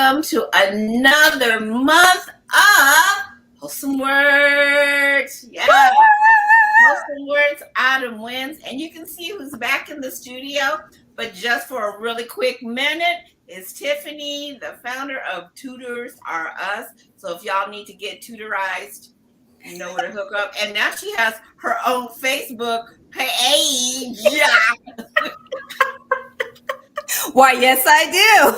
welcome to another month of Wholesome WordZ. Yeah, Wholesome WordZ Autumn wins. And you can see who's back in the studio. But just for a really quick minute, is Tiffany, the founder of Tutors R Us. So if y'all need to get tutorized, you know where to hook up. And now she has her own Facebook page. Yeah. Why, yes, I do.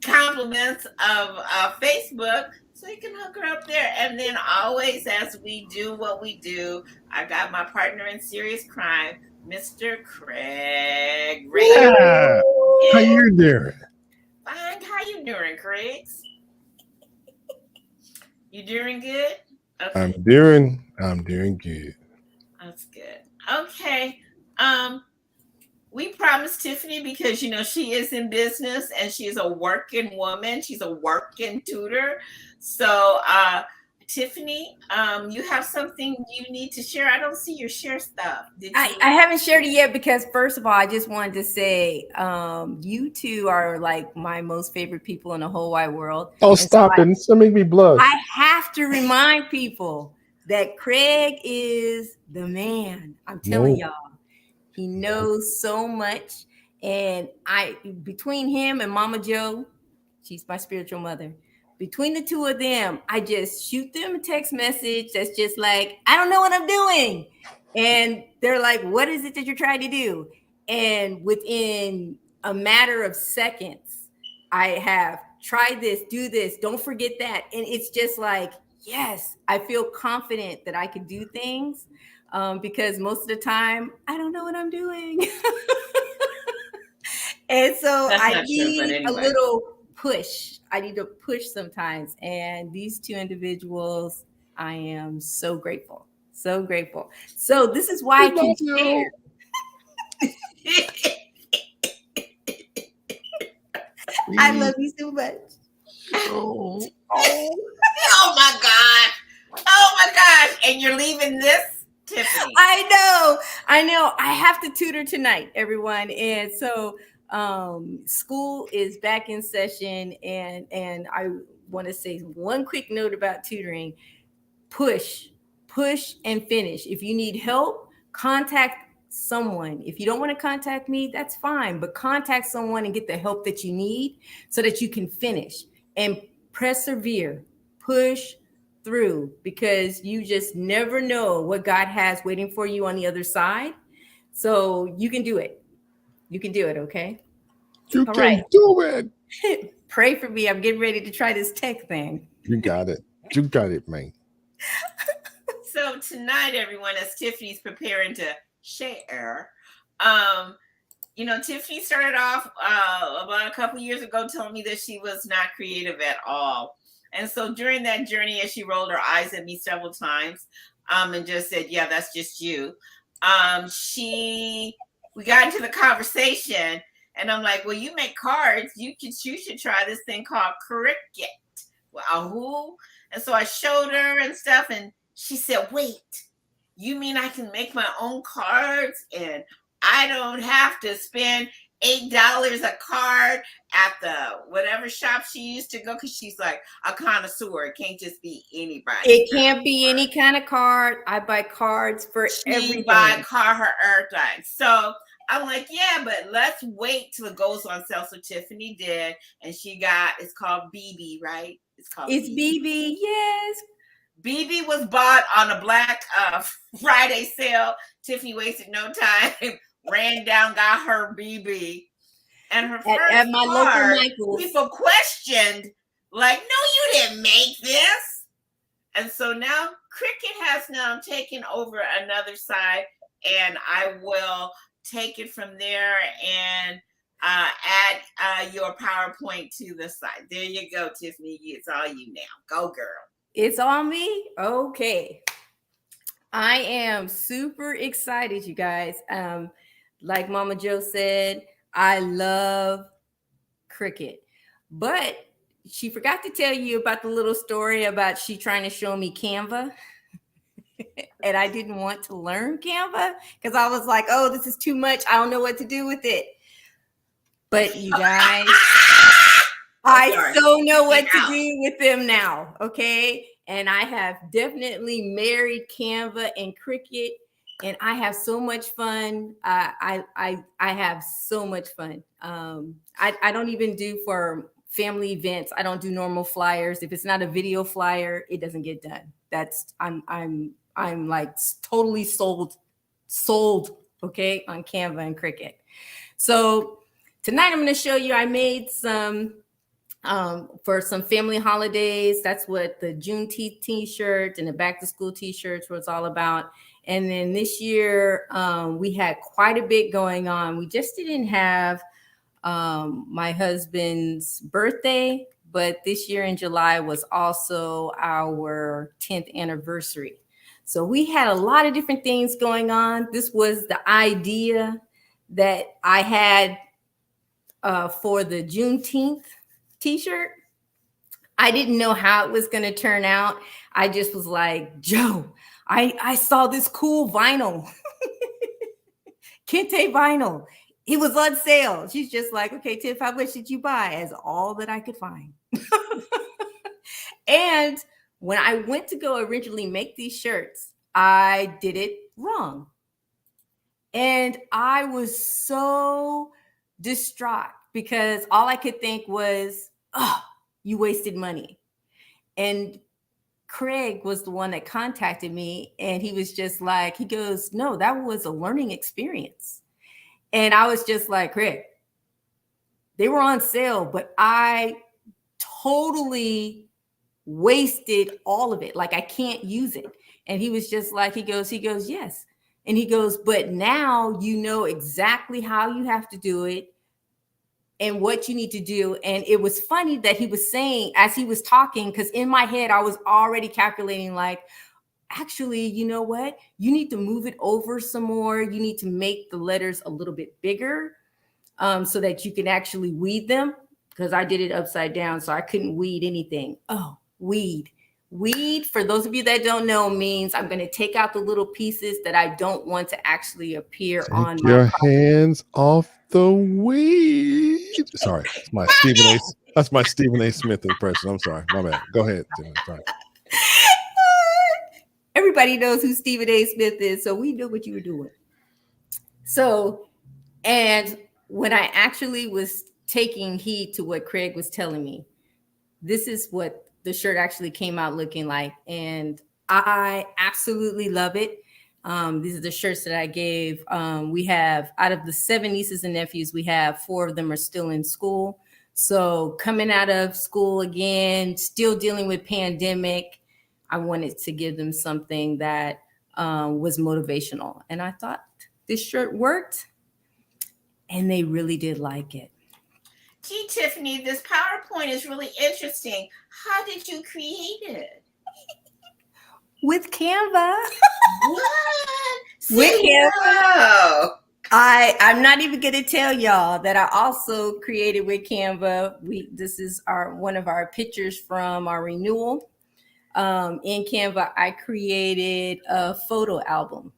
Compliments of Facebook, so you can hook her up there. And then always, as we do what we do, I got my partner in serious crime, Mr. Craig. Yeah. How you doing? Fine. How you doing, Craig? You doing good? Okay. I'm doing good. That's good. Okay. We promised Tiffany, because you know she is in business and she's a working woman. She's a working tutor. So Tiffany, you have something you need to share. I don't see your share stuff. I haven't shared it yet because, first of all, I just wanted to say you two are like my most favorite people in the whole wide world. Oh, and stop it. So make me blush. I have to remind people that Craig is the man. I'm telling y'all. He knows so much. And between him and Mama Joe, she's my spiritual mother. Between the two of them, I just shoot them a text message that's just like, I don't know what I'm doing. And they're like, what is it that you're trying to do? And within a matter of seconds, I have tried this, do this, don't forget that. And it's just like, yes, I feel confident that I can do things. Because most of the time, I don't know what I'm doing. And so I need a little push. I need to push sometimes. And these two individuals, I am so grateful. So grateful. So this is why I can share. I love you so much. Oh my God. Oh my gosh. And you're leaving this? Tiffany. I know. I have to tutor tonight, everyone. And so school is back in session, and I want to say one quick note about tutoring. Push and finish. If you need help, contact someone. If you don't want to contact me, that's fine, but contact someone and get the help that you need so that you can finish and persevere. Push through, because you just never know what God has waiting for you on the other side. So you can do it. You can do it. Okay. You All can do it. Pray for me. I'm getting ready to try this tech thing. You got it. You got it, man. So tonight, everyone, as Tiffany's preparing to share, you know, Tiffany started off about a couple years ago telling me that she was not creative at all. And so during that journey, as she rolled her eyes at me several times and just said, yeah, that's just you. We got into the conversation, and I'm like, well, you make cards. You should try this thing called Cricut. Well, who? And so I showed her and stuff, and she said, wait, you mean I can make my own cards and I don't have to spend $8 a card at the whatever shop she used to go, because she's like a connoisseur. It can't just be anybody. It can't be any kind of card. I buy cards for everything. Buy her everything. So I'm like, yeah, but let's wait till it goes on sale. So Tiffany did, and it's called BB, right? It's BB, yes. BB was bought on a Black Friday sale. Tiffany wasted no time. Ran down, got her BB, and her first at my local Michael's. People questioned, like, "No, you didn't make this." And so now Cricut has now taken over another side, and I will take it from there and add your PowerPoint to the side. There you go, Tiffany. It's all you now. Go, girl. It's all me. Okay. I am super excited, you guys. Like Mama Joe said, I love Cricut, but she forgot to tell you about the little story about she trying to show me Canva. And I didn't want to learn Canva because I was like, oh, this is too much. I don't know what to do with it. But you guys, I so know what to do with them now. Okay. And I have definitely married Canva and Cricut, and I have so much fun. I have so much fun. I don't even do for family events. I don't do normal flyers. If it's not a video flyer, it doesn't get done. That's I'm like totally sold, okay, on Canva and Cricut. So tonight I'm going to show you, I made some for some family holidays. That's what the Juneteenth t-shirt and the back to school t-shirts was all about. And then this year we had quite a bit going on. We just didn't have my husband's birthday, but this year in July was also our 10th anniversary. So we had a lot of different things going on. This was the idea that I had for the Juneteenth t-shirt. I didn't know how it was going to turn out. I just was like, Joe, I saw this cool vinyl, Kente vinyl. It was on sale. She's just like, okay, Tiff, how much did you buy? As all that I could find. And when I went to go originally make these shirts, I did it wrong. And I was so distraught because all I could think was, oh, you wasted money. And Craig was the one that contacted me, and he was just like, he goes, no, that was a learning experience. And I was just like, Craig, they were on sale, but I totally wasted all of it. Like, I can't use it. And he was just like, he goes, yes. And he goes, but now you know exactly how you have to do it and what you need to do. And it was funny that he was saying, as he was talking, because in my head, I was already calculating, like, actually, you know what? You need to move it over some more. You need to make the letters a little bit bigger so that you can actually weed them, because I did it upside down, so I couldn't weed anything. Oh, weed. Weed, for those of you that don't know, means I'm going to take out the little pieces that I don't want to actually appear on my your hands off the weed. Sorry, that's my Stephen A. That's my Stephen A. Smith impression. I'm sorry, my bad. Go ahead, Tim. Sorry. Everybody knows who Stephen A. Smith is, so we knew what you were doing. So, and when I actually was taking heed to what Craig was telling me, this is what the shirt actually came out looking like. And I absolutely love it. These are the shirts that I gave. We have, out of the 7 nieces and nephews, we have 4 of them are still in school. So coming out of school again, still dealing with pandemic, I wanted to give them something that was motivational. And I thought this shirt worked, and they really did like it. Gee, Tiffany, this PowerPoint is really interesting. How did you create it? With Canva. What? With Canva. I'm not even going to tell y'all that I also created with Canva. This is one of our pictures from our renewal. In Canva, I created a photo album.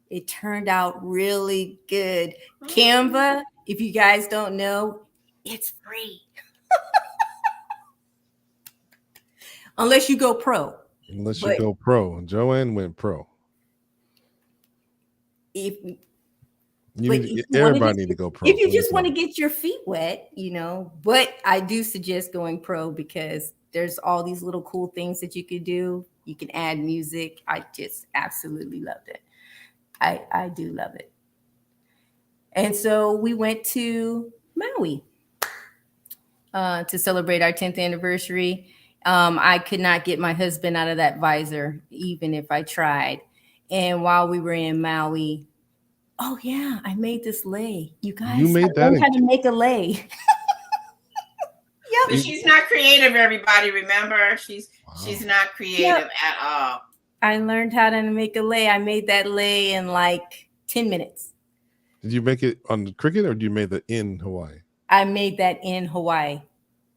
It turned out really good. Canva, if you guys don't know, it's free. Unless you go pro. Unless you go pro. Joanne went pro. Everybody need to go pro. If you just want to get your feet wet, but I do suggest going pro because there's all these little cool things that you could do. You can add music. I just absolutely loved it. I do love it. And so we went to Maui to celebrate our 10th anniversary. I could not get my husband out of that visor, even if I tried. And while we were in Maui, oh yeah, I made this lei. You guys, you made that. How to make a lei. Yep. But she's not creative, everybody. Remember, she's not creative at all. I learned how to make a lei. I made that lei in like 10 minutes. Did you make it on the Cricut, or did you make it in Hawaii? I made that in Hawaii.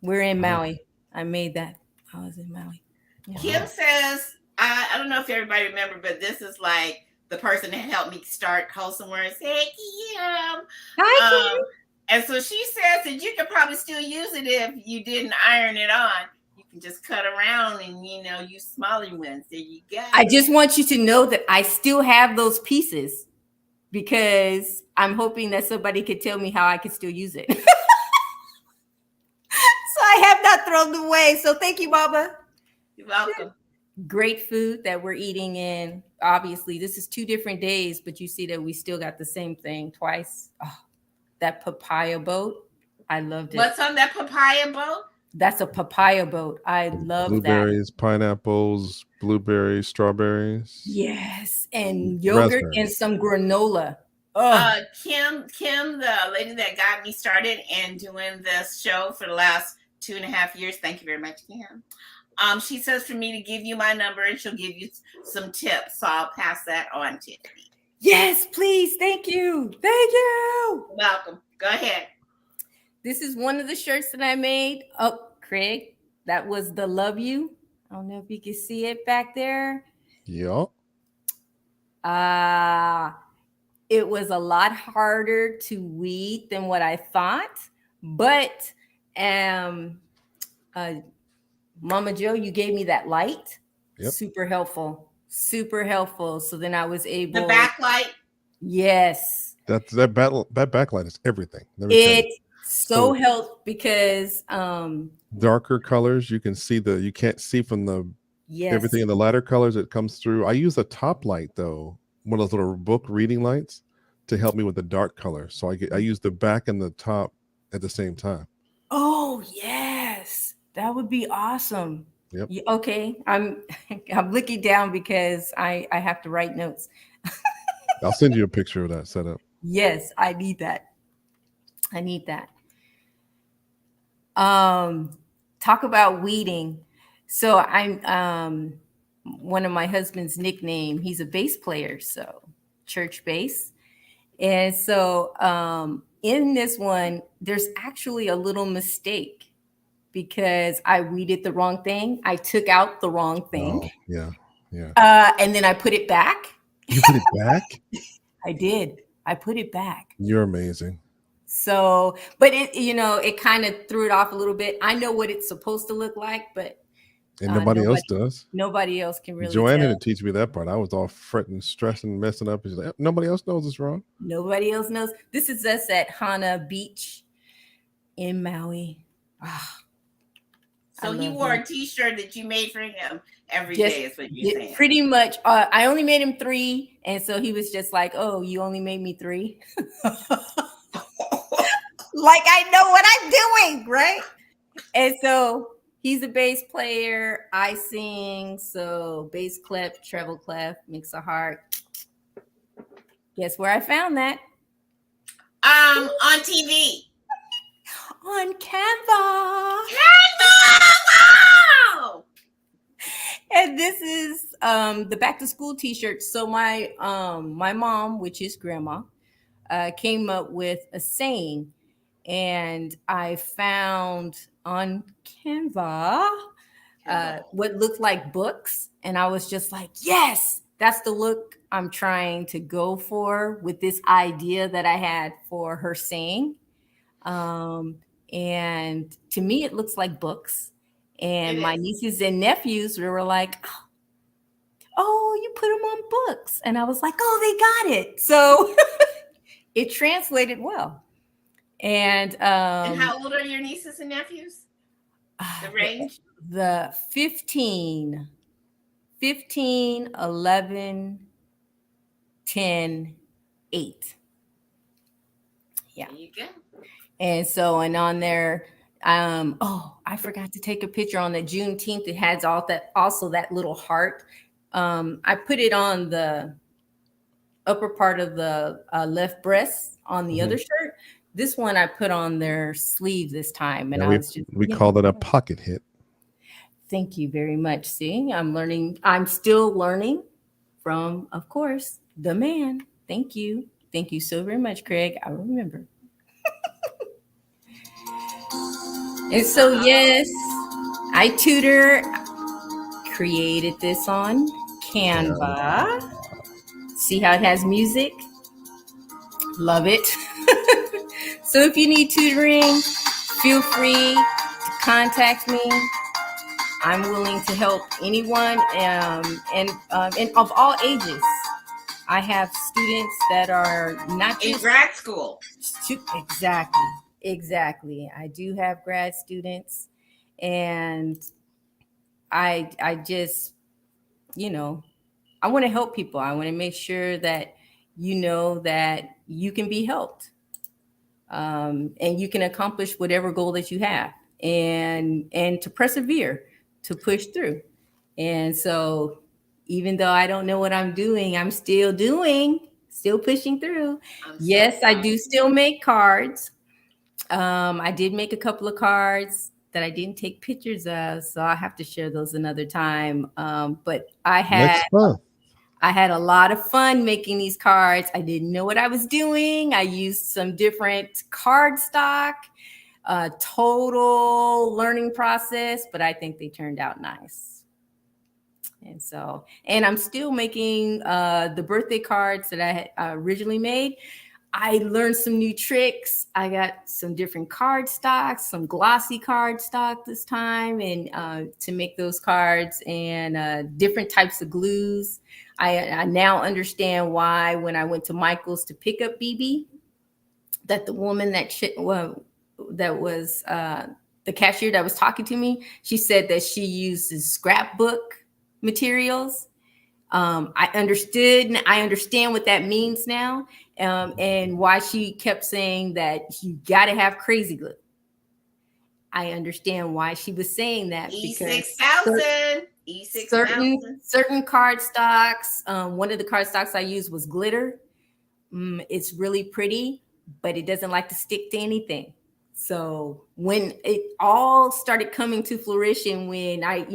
We're in Maui. I made that. I was in Maui. Yeah. Kim says, I don't know if everybody remember, but this is like the person that helped me start Wholesome WordZ. Hey, Kim. Hi, Kim. And so she says that you could probably still use it if you didn't iron it on. You can just cut around and, use smaller ones. There you go. I just want you to know that I still have those pieces because I'm hoping that somebody could tell me how I could still use it. So I have not thrown them away. So thank you, Baba. You're welcome. Great food that we're eating in. Obviously, this is 2 different days, but you see that we still got the same thing twice. Oh, that papaya boat. I loved it. What's on that papaya boat? That's a papaya boat. I love blueberries, that. pineapples, blueberries, strawberries. Yes, and yogurt and some granola. Kim, the lady that got me started and doing this show for the last 2.5 years. Thank you very much, Kim. She says for me to give you my number and she'll give you some tips. So I'll pass that on to you. Yes, please. Thank you. Thank you. Welcome. Go ahead. This is one of the shirts that I made. Oh, Craig, that was the Love You. I don't know if you can see it back there. Yeah. It was a lot harder to weed than what I thought, but Mama Joe, you gave me that light. Yep. Super helpful. So then I was able. The backlight. Yes. That backlight is everything. It so helped because darker colors, you can't see from the everything in the lighter colors that comes through. I use a top light though, one of those little book reading lights to help me with the dark color. So I use the back and the top at the same time. Oh yes. That would be awesome. Yep. Okay. I'm looking down because I have to write notes. I'll send you a picture of that setup. Yes, I need that. Talk about weeding. So I'm one of my husband's nickname. He's a bass player, so church bass. And so in this one, there's actually a little mistake because I weeded the wrong thing. I took out the wrong thing. Oh, yeah. And then I put it back. You put it back? I did. I put it back. You're amazing. So, but it kind of threw it off a little bit. I know what it's supposed to look like, but nobody else does. Nobody else can really. Joanne had to teach me that part. I was all fretting, stressing, messing up. She's like, nobody else knows it's wrong. Nobody else knows. This is us at Hana Beach in Maui. So he wore a T-shirt that you made for him every day is what you're saying. Pretty much. I only made him 3. And so he was just like, oh, you only made me 3? Like I know what I'm doing, right? And so he's a bass player. I sing. So bass clef, treble clef, mix a heart. Guess where I found that? On TV. On Canva. Wow! And this is the back to school t-shirt. So my mom, which is grandma, came up with a saying, and I found on Canva what looked like books, and I was just like, yes, that's the look I'm trying to go for with this idea that I had for her saying. And to me, it looks like books. And my nieces and nephews were like, oh, you put them on books. And I was like, oh, they got it. So it translated well. And how old are your nieces and nephews? The range? The 15, 11, 10, 8. Yeah. There you go. And so, and on there, I forgot to take a picture on the Juneteenth. It has also that little heart. I put it on the upper part of the left breast on the other shirt. This one I put on their sleeve this time. And we call that a pocket hit. Thank you very much. See, I'm learning. I'm still learning from, of course, the man. Thank you. Thank you so very much, Craig. I remember. And so, yes, I created this on Canva. See how it has music? Love it. So if you need tutoring, feel free to contact me. I'm willing to help anyone, and of all ages. I have students that are not in just grad school. Exactly. I do have grad students, and I just, I want to help people. I want to make sure that you know that you can be helped, and you can accomplish whatever goal that you have, and to persevere, to push through. And so, even though I don't know what I'm doing, I'm still pushing through. Yes, I do still make cards. I did make a couple of cards that I didn't take pictures of, so I'll have to share those another time. But Next month. I had a lot of fun making these cards. I didn't know what I was doing. I used some different card stock, total learning process, but I think they turned out nice. And so, and I'm still making the birthday cards that I had originally made. I learned some new tricks. I got some different card stocks, some glossy card stock this time, and to make those cards, and different types of glues. I now understand why when I went to Michael's to pick up BB, that the woman that was the cashier that was talking to me, she said that she uses scrapbook materials. I understand what that means now, and why she kept saying that you got to have crazy glue. I understand why she was saying that, E6000, certain card stocks. One of the card stocks I used was glitter. It's really pretty, but it doesn't like to stick to anything. So when it all started coming to fruition, when I,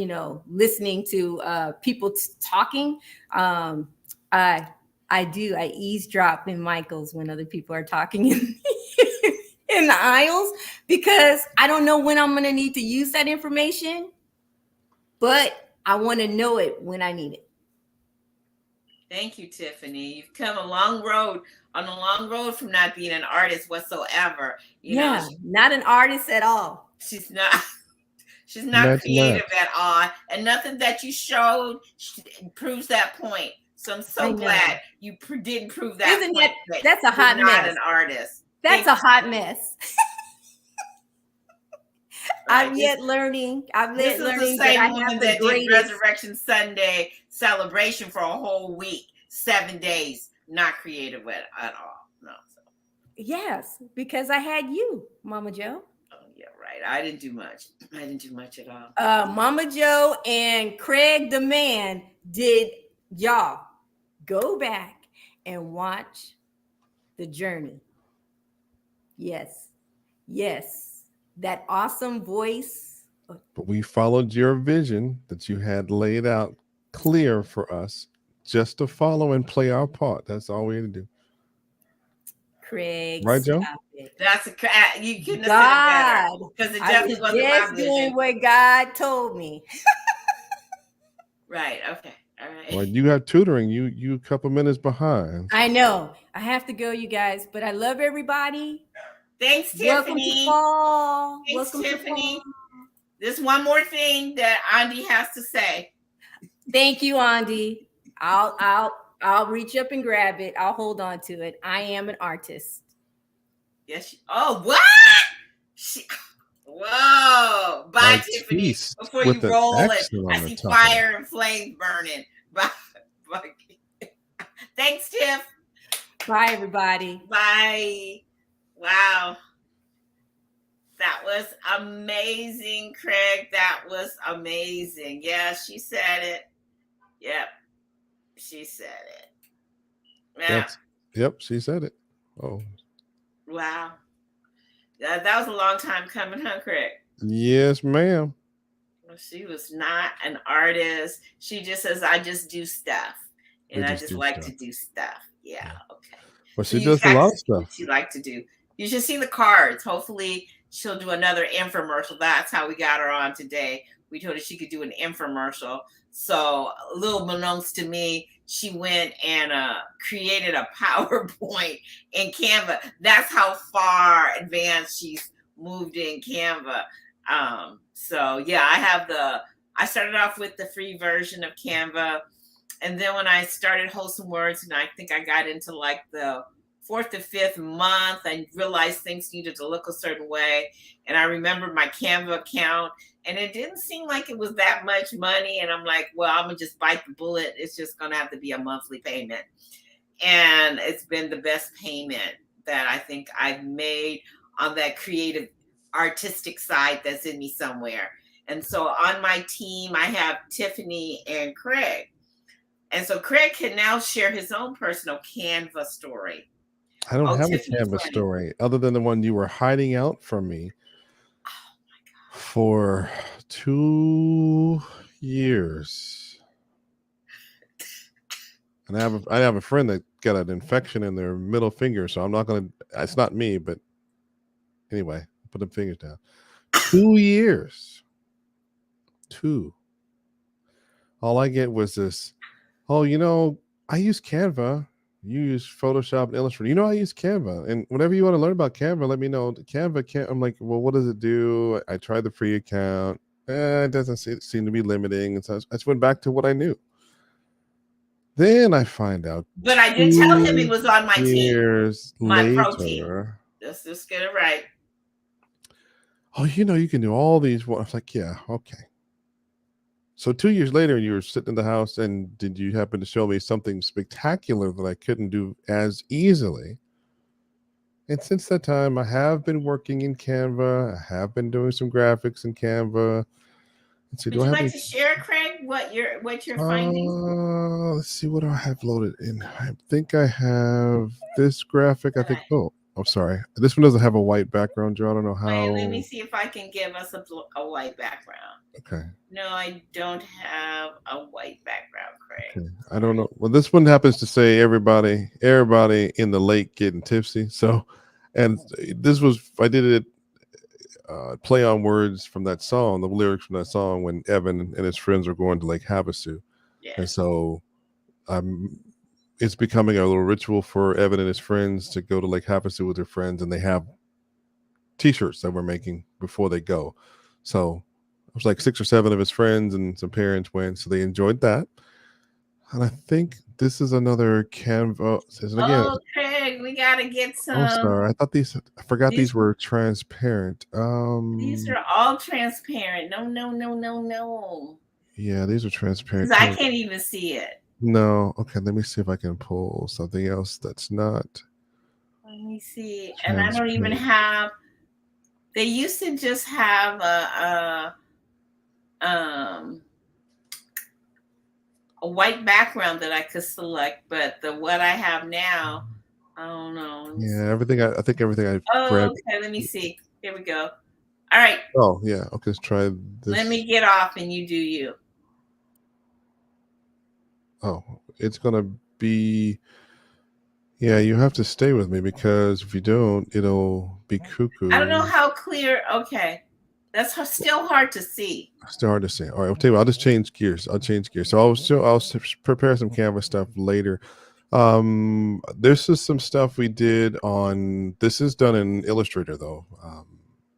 listening to people talking, I eavesdrop in Michael's when other people are talking in the aisles, because I don't know when I'm going to need to use that information, but I want to know it when I need it. Thank you, Tiffany. You've come a long road from not being an artist whatsoever. You know, not an artist at all. She's not creative at all. And nothing that you showed proves that point. So I'm so glad you didn't prove that point. That's a hot mess. Not an artist. That's a hot mess. Right. I'm yet learning. This is the same woman that did Resurrection Sunday celebration for a whole week, 7 days, not creative at all. No. So. Yes, because I had you, Mama Joe. Oh yeah, right. I didn't do much at all. Mama Joe and Craig the Man did. Y'all go back and watch the journey. Yes. That awesome voice. But we followed your vision that you had laid out clear for us, just to follow and play our part. That's all we had to do. Craig, right, Joe? That's you couldn't have said it better, because it definitely wasn't my vision. Doing what God told me. Right. Okay. All right. Well, you got tutoring. You a couple minutes behind. I know. I have to go, you guys. But I love everybody. Thanks, Tiffany. Welcome to fall. Thanks, Tiffany. There's one more thing that Andy has to say. Thank you, Andy. I'll reach up and grab it. I'll hold on to it. I am an artist. Yes. Oh, what? Whoa. Bye, Tiffany. Before you roll it, I see fire and flames burning. Bye. Thanks, Tiff. Bye, everybody. Bye. Wow. That was amazing, Craig. That was amazing. Yeah, she said it. Yep. She said it. Yeah. Yep, she said it. Oh. Wow. That was a long time coming, huh, Craig? Yes, ma'am. Well, she was not an artist. She just says, I just do stuff. And I just like to do stuff. Yeah, okay. Well, she does a lot of stuff. She liked to do. You should see the cards. Hopefully, she'll do another infomercial. That's how we got her on today. we told her she could do an infomercial. So, little unbeknownst to me, she went and created a PowerPoint in Canva. That's how far advanced she's moved in Canva. So yeah, I started off with the free version of Canva. And then when I started Wholesome WordZ, and I think I got into like the 4th or 5th month, I realized things needed to look a certain way. And I remembered my Canva account, and it didn't seem like it was that much money. And I'm like, well, I'm going to just bite the bullet. It's just going to have to be a monthly payment. And it's been the best payment that I think I've made on that creative, artistic side that's in me somewhere. And so on my team, I have Tiffany and Craig. And so Craig can now share his own personal Canva story. I don't have a Canva story other than the one you were hiding out from me for 2 years. And I have a friend that got an infection in their middle finger, so I'm not gonna. It's not me, but anyway, put the fingers down. 2 years. 2. All I get was this. Oh, I use Canva. You use Photoshop and Illustrator. I use Canva. And whenever you want to learn about Canva, let me know. Canva can't. I'm like, well, what does it do? I tried the free account. It doesn't seem to be limiting. And so I just went back to what I knew. Then I find out. But I did tell him he was on my team. Years my later. pro team. Let's just get it right. Oh, you can do all these. I was like, yeah, okay. So 2 years later, you were sitting in the house, and did you happen to show me something spectacular that I couldn't do as easily? And since that time, I have been working in Canva. I have been doing some graphics in Canva. Let's see, Would you like to share, Craig, what you're finding? Let's see, what do I have loaded in? I think I have this graphic. I think. Oh, I'm sorry. This one doesn't have a white background, Joe. I don't know how. Wait, let me see if I can give us a white background. Okay. No, I don't have a white background, Craig. Okay. I don't know. Well, this one happens to say everybody in the lake getting tipsy. So, and this was, I did it, play on words from that song, the lyrics from that song when Evan and his friends are going to Lake Havasu. Yeah. And so it's becoming a little ritual for Evan and his friends to go to Lake Havasu with their friends, and they have t-shirts that we're making before they go. So it was like 6 or 7 of his friends and some parents went, so they enjoyed that. And I think this is another Canva. Oh, Craig, we gotta get some. Oh, sorry. I forgot these were transparent. These are all transparent. No. Yeah, these are transparent. I can't even see it. No. Okay, let me see if I can pull something else that's not. Let me see. And I don't even have. They used to just have a white background that I could select, but what I have now, I don't know. Yeah, I think everything I've read. Okay, let me see. Here we go. All right. Oh, yeah. Okay, let's try this. Let me get off and you do you. Oh, it's going to be... Yeah, you have to stay with me, because if you don't, it'll be cuckoo. I don't know how clear. Okay. That's still hard to see. Still hard to see. All right, I'll tell you what, I'll just change gears. So I'll prepare some Canva stuff later. This is some stuff we did on. This is done in Illustrator though.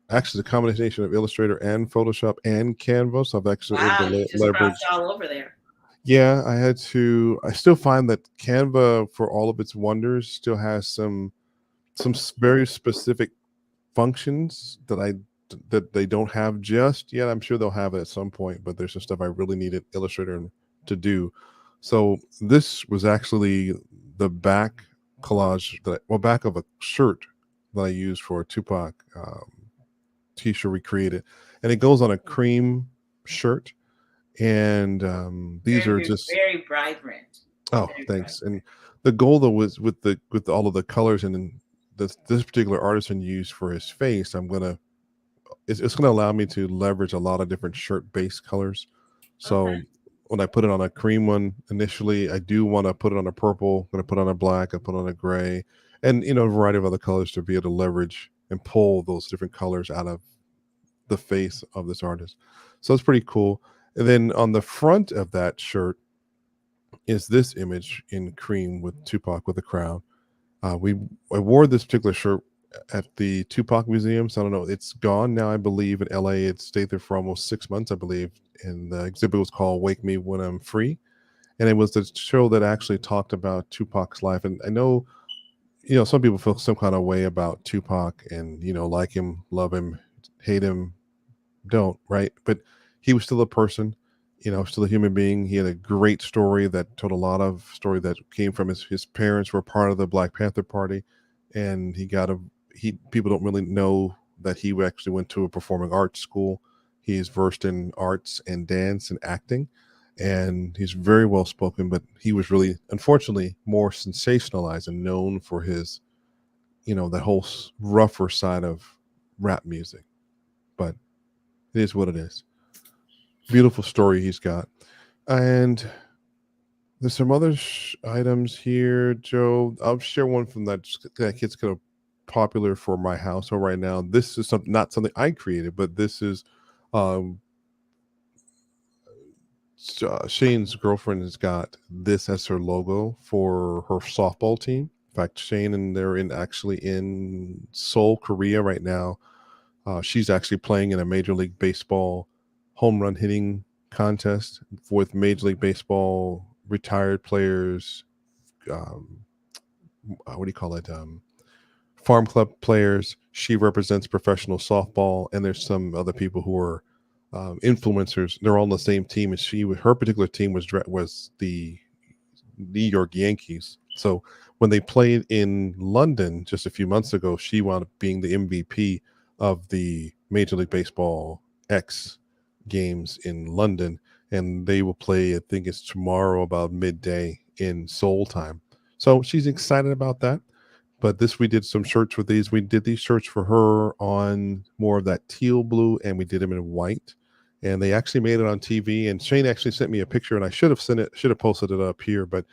Actually, the combination of Illustrator and Photoshop and Canva. So I've actually leveraged all over there. Yeah, I still find that Canva, for all of its wonders, still has some very specific functions that they don't have just yet. I'm sure they'll have it at some point, but there's some stuff I really needed Illustrator to do. So this was actually the back collage back of a shirt that I used for a Tupac t-shirt we created, and it goes on a cream shirt, and these are just very vibrant. Oh, thanks. And the goal though was with all of the colors and this particular artisan used for his face, it's going to allow me to leverage a lot of different shirt-based colors. So when I put it on a cream one initially, I do want to put it on a purple. I'm going to put on a black. I put on a gray, and a variety of other colors to be able to leverage and pull those different colors out of the face of this artist. So it's pretty cool. And then on the front of that shirt is this image in cream with Tupac with a crown. I wore this particular shirt at the Tupac Museum. So I don't know. It's gone now, I believe, in LA. It stayed there for almost 6 months, I believe. And the exhibit was called Wake Me When I'm Free. And it was the show that actually talked about Tupac's life. And I know, some people feel some kind of way about Tupac and, like him, love him, hate him, don't, right? But he was still a person, still a human being. He had a great story that told a lot of story that came from his parents were part of the Black Panther Party. And people don't really know that he actually went to a performing arts school. He is versed in arts and dance and acting, and he's very well spoken, but he was really, unfortunately, more sensationalized and known for his, the whole rougher side of rap music. But it is what it is. Beautiful story he's got. And there's some other items here, Joe. I'll share one from that kid's kind of popular for my household right now. This is not something I created, but this is Shane's girlfriend has got this as her logo for her softball team. In fact, Shane and they're actually in Seoul, Korea right now. She's actually playing in a Major League Baseball home run hitting contest with Major League Baseball retired players. What do you call it? Farm club players. She represents professional softball, and there's some other people who are influencers. They're all on the same team, and her particular team was the New York Yankees. So when they played in London just a few months ago, she wound up being the MVP of the Major League Baseball X games in London, and they will play, I think it's tomorrow about midday in Seoul time. So she's excited about that. But we did some shirts with these. We did these shirts for her on more of that teal blue, and we did them in white. And they actually made it on TV. And Shane actually sent me a picture, and I should have posted it up here. But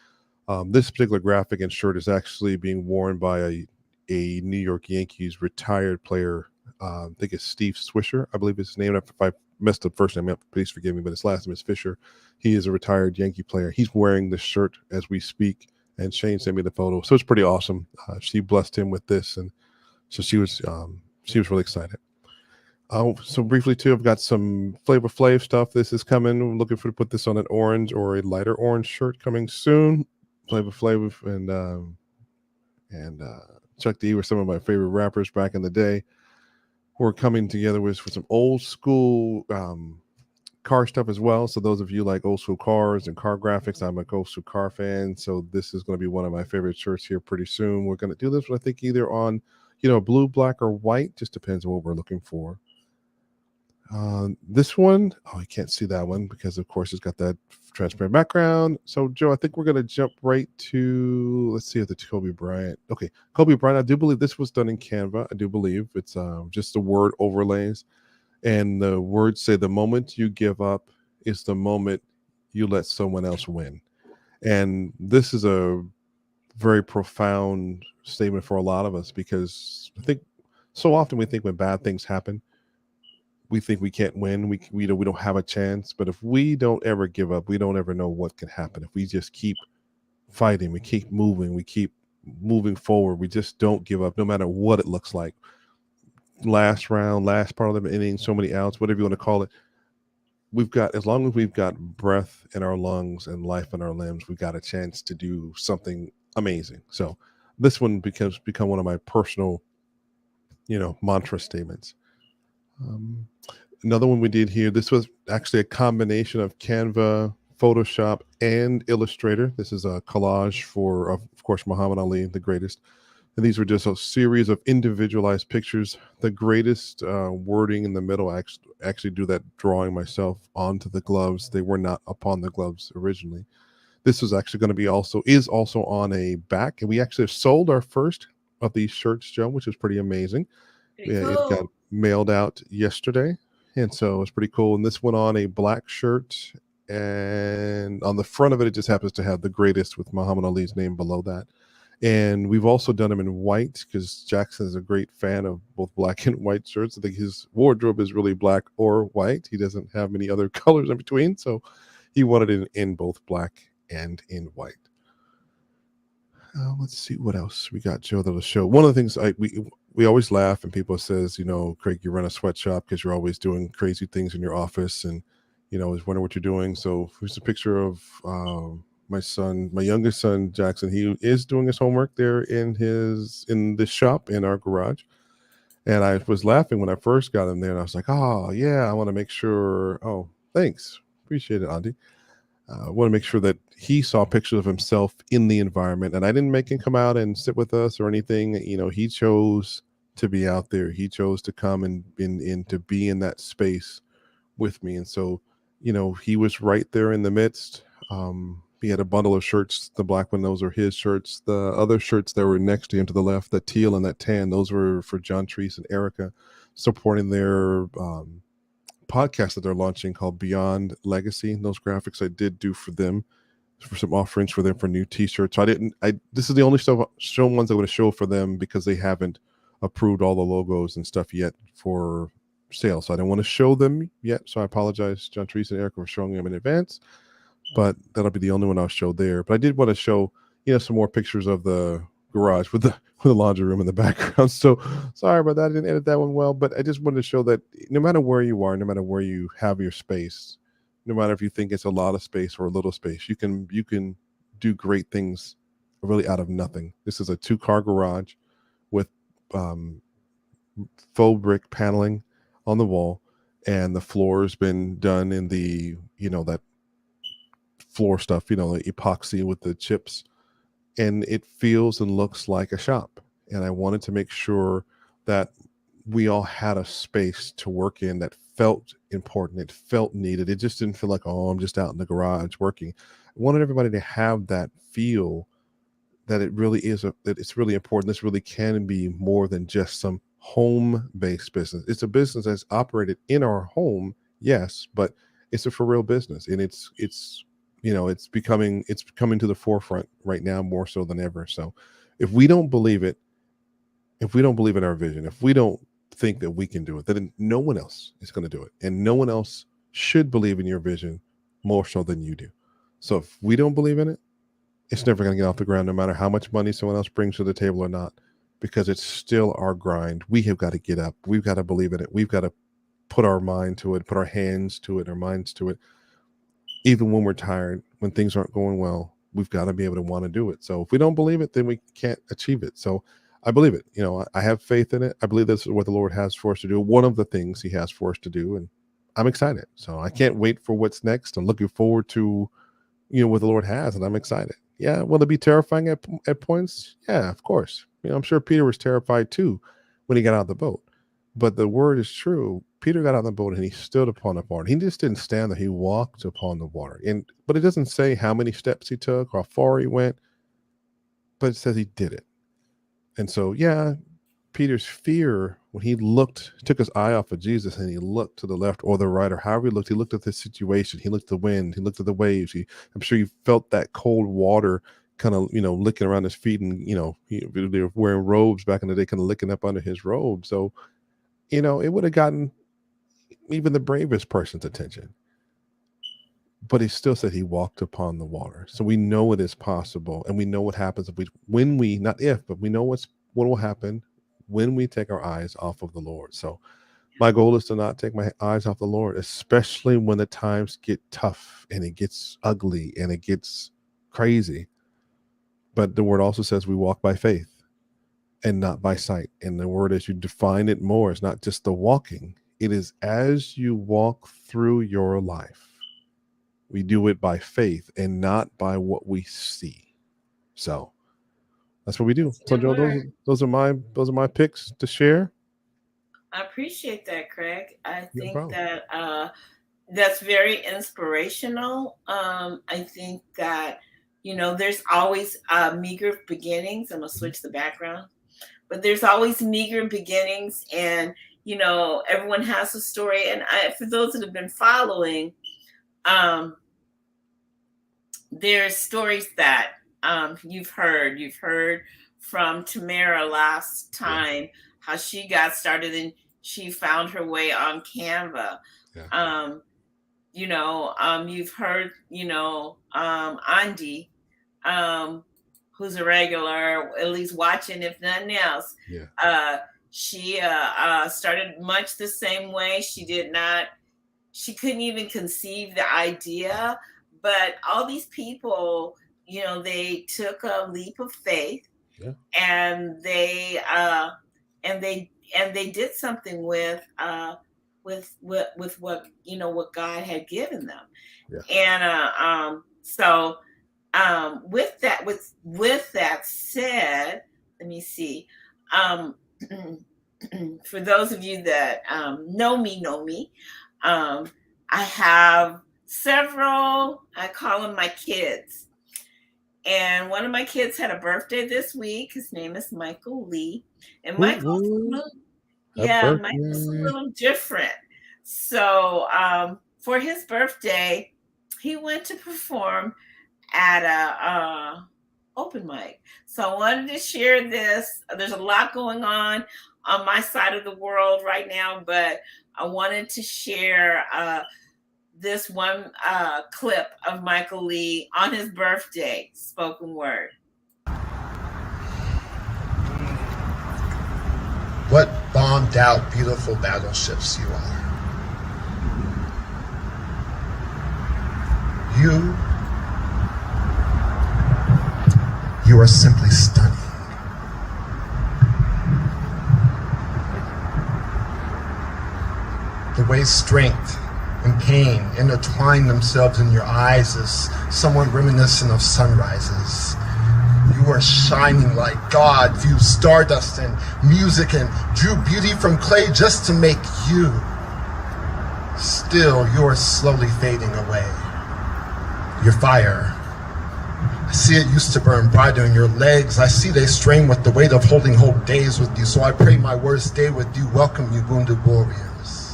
this particular graphic and shirt is actually being worn by a New York Yankees retired player. I think it's Steve Swisher, I believe his name. If I messed up first name up, please forgive me, but his last name is Fisher. He is a retired Yankee player. He's wearing this shirt as we speak, and Shane sent me the photo, so it's pretty awesome. She blessed him with this, and so she was really excited. So briefly too, I've got some Flavor Flav stuff. This is coming. I'm looking to put this on an orange or a lighter orange shirt coming soon. Flavor Flav and Chuck D were some of my favorite rappers back in the day. We're coming together with some old school car stuff as well. So those of you like old school cars and car graphics, I'm a old school car fan. So this is going to be one of my favorite shirts here pretty soon. We're going to do this one, I think, either on, blue, black, or white. Just depends on what we're looking for. This one, you can't see that one because, of course, it's got that transparent background. So, Joe, I think we're going to jump right to, let's see, the Kobe Bryant. Okay, Kobe Bryant, I do believe this was done in Canva. I do believe it's just the word overlays. And the words say, the moment you give up is the moment you let someone else win. And this is a very profound statement for a lot of us, because I think so often we think when bad things happen, we think we can't win. We don't have a chance. But if we don't ever give up, we don't ever know what can happen. If we just keep fighting, we keep moving, we keep moving forward, we just don't give up, no matter what it looks like. Last round, last part of the inning, so many outs, whatever you want to call it. As long as we've got breath in our lungs and life in our limbs, we've got a chance to do something amazing. So this one become one of my personal, mantra statements. Another one we did here, this was actually a combination of Canva, Photoshop, and Illustrator. This is a collage for, of course, Muhammad Ali, the greatest. And these were just a series of individualized pictures. The greatest wording in the middle, actually do that drawing myself onto the gloves. They were not upon the gloves originally. This is actually going to be is also on a back. And we actually sold our first of these shirts, Joe, which is pretty amazing. Cool. It got mailed out yesterday, and so it's pretty cool. And this went on a black shirt, and on the front of it just happens to have the greatest with Muhammad Ali's name below that. And we've also done them in white because Jackson is a great fan of both black and white shirts. I think his wardrobe is really black or white. He doesn't have many other colors in between. So he wanted it in both black and in white. Let's see what else we got, Joe, that'll show. One of the things we always laugh and people says, Craig, you run a sweatshop because you're always doing crazy things in your office and, always wonder what you're doing. So here's a picture of my youngest son, Jackson. He is doing his homework there in this shop in our garage. And I was laughing when I first got him there and I was like, oh yeah, I want to make sure. Oh, thanks. Appreciate it, Auntie. I want to make sure that he saw pictures of himself in the environment, and I didn't make him come out and sit with us or anything. He chose to be out there. He chose to come and to be in that space with me. And so, he was right there in the midst. He had a bundle of shirts. The black one, those are his shirts. The other shirts that were next to him to the left, that teal and that tan, those were for John Treese and Erica, supporting their podcast that they're launching called Beyond Legacy. Those graphics I did do for them, for some offerings for them for new t-shirts. So this is the only ones I'm going to show for them because they haven't approved all the logos and stuff yet for sale. So I don't want to show them yet. So I apologize, John Treese and Erica, for showing them in advance, but that'll be the only one I'll show there. But I did want to show, some more pictures of the garage with the laundry room in the background. So sorry about that. I didn't edit that one well, but I just wanted to show that no matter where you are, no matter where you have your space, no matter if you think it's a lot of space or a little space, you can do great things really out of nothing. This is a 2-car garage with faux brick paneling on the wall, and the floor's been done in the, that floor stuff, the epoxy with the chips, and it feels and looks like a shop. And I wanted to make sure that we all had a space to work in that felt important. It felt needed. It just didn't feel like, oh, I'm just out in the garage working. I wanted everybody to have that feel that it really is that it's really important. This really can be more than just some home-based business. It's a business that's operated in our home, yes, but it's a for real business, and it's coming to the forefront right now more so than ever. So if we don't believe it, if we don't believe in our vision, if we don't think that we can do it, then no one else is going to do it. And no one else should believe in your vision more so than you do. So if we don't believe in it, it's never going to get off the ground, no matter how much money someone else brings to the table or not, because it's still our grind. We have got to get up. We've got to believe in it. We've got to put our mind to it, put our hands to it, our minds to it. Even when we're tired, when things aren't going well, we've got to be able to want to do it. So if we don't believe it, then we can't achieve it. So I believe it. I have faith in it. I believe this is what the Lord has for us to do. One of the things he has for us to do. And I'm excited. So I can't wait for what's next. I'm looking forward to, what the Lord has, and I'm excited. Yeah. Will it be terrifying at points? Yeah, of course. I'm sure Peter was terrified too when he got out of the boat. But the word is true. Peter got out of the boat and he stood upon the water. He just didn't stand there. He walked upon the water. But it doesn't say how many steps he took or how far he went, but it says he did it. And so, yeah, Peter's fear, when he took his eye off of Jesus and he looked to the left or the right or however he looked at the situation. He looked at the wind. He looked at the waves. I'm sure he felt that cold water kind of, licking around his feet, and, they were wearing robes back in the day, kind of licking up under his robe. So, it would have gotten even the bravest person's attention. But he still said he walked upon the water. So we know it is possible, and we know what happens but we know what will happen when we take our eyes off of the Lord. So my goal is to not take my eyes off the Lord, especially when the times get tough and it gets ugly and it gets crazy. But the word also says we walk by faith and not by sight. And the word, as you define it more, is not just the walking. It is as you walk through your life. We do it by faith and not by what we see. So that's what we do. So Joe, those are my picks to share. I appreciate that, Craig. I think that that's very inspirational. I think that, there's always meager beginnings. I'm going to switch the background. But there's always meager beginnings, and, everyone has a story. And for those that have been following, there's stories that you've heard from Tamara last time how she got started and she found her way on Canva. You've heard, Andy, who's a regular, at least watching, if nothing else. She started much the same way. She couldn't even conceive the idea, but all these people, they took a leap of faith, and they did something with what God had given them. And so with that said, let me see. For those of you that know me, I have several, I call them my kids. And one of my kids had a birthday this week. His name is Michael Lee. And Michael's a little different. So for his birthday, he went to perform at a open mic. So I wanted to share this. There's a lot going on my side of the world right now, but I wanted to share this one clip of Michael Lee on his birthday, spoken word. What bombed out beautiful battleships you are. You are simply stunning. The way strength and pain intertwine themselves in your eyes is somewhat reminiscent of sunrises. You are shining like God views stardust and music and drew beauty from clay just to make you. Still, you're slowly fading away. Your fire, I see it used to burn brighter in your legs. I see they strain with the weight of holding whole days with you. So I pray my words stay with you. Welcome you, wounded warriors.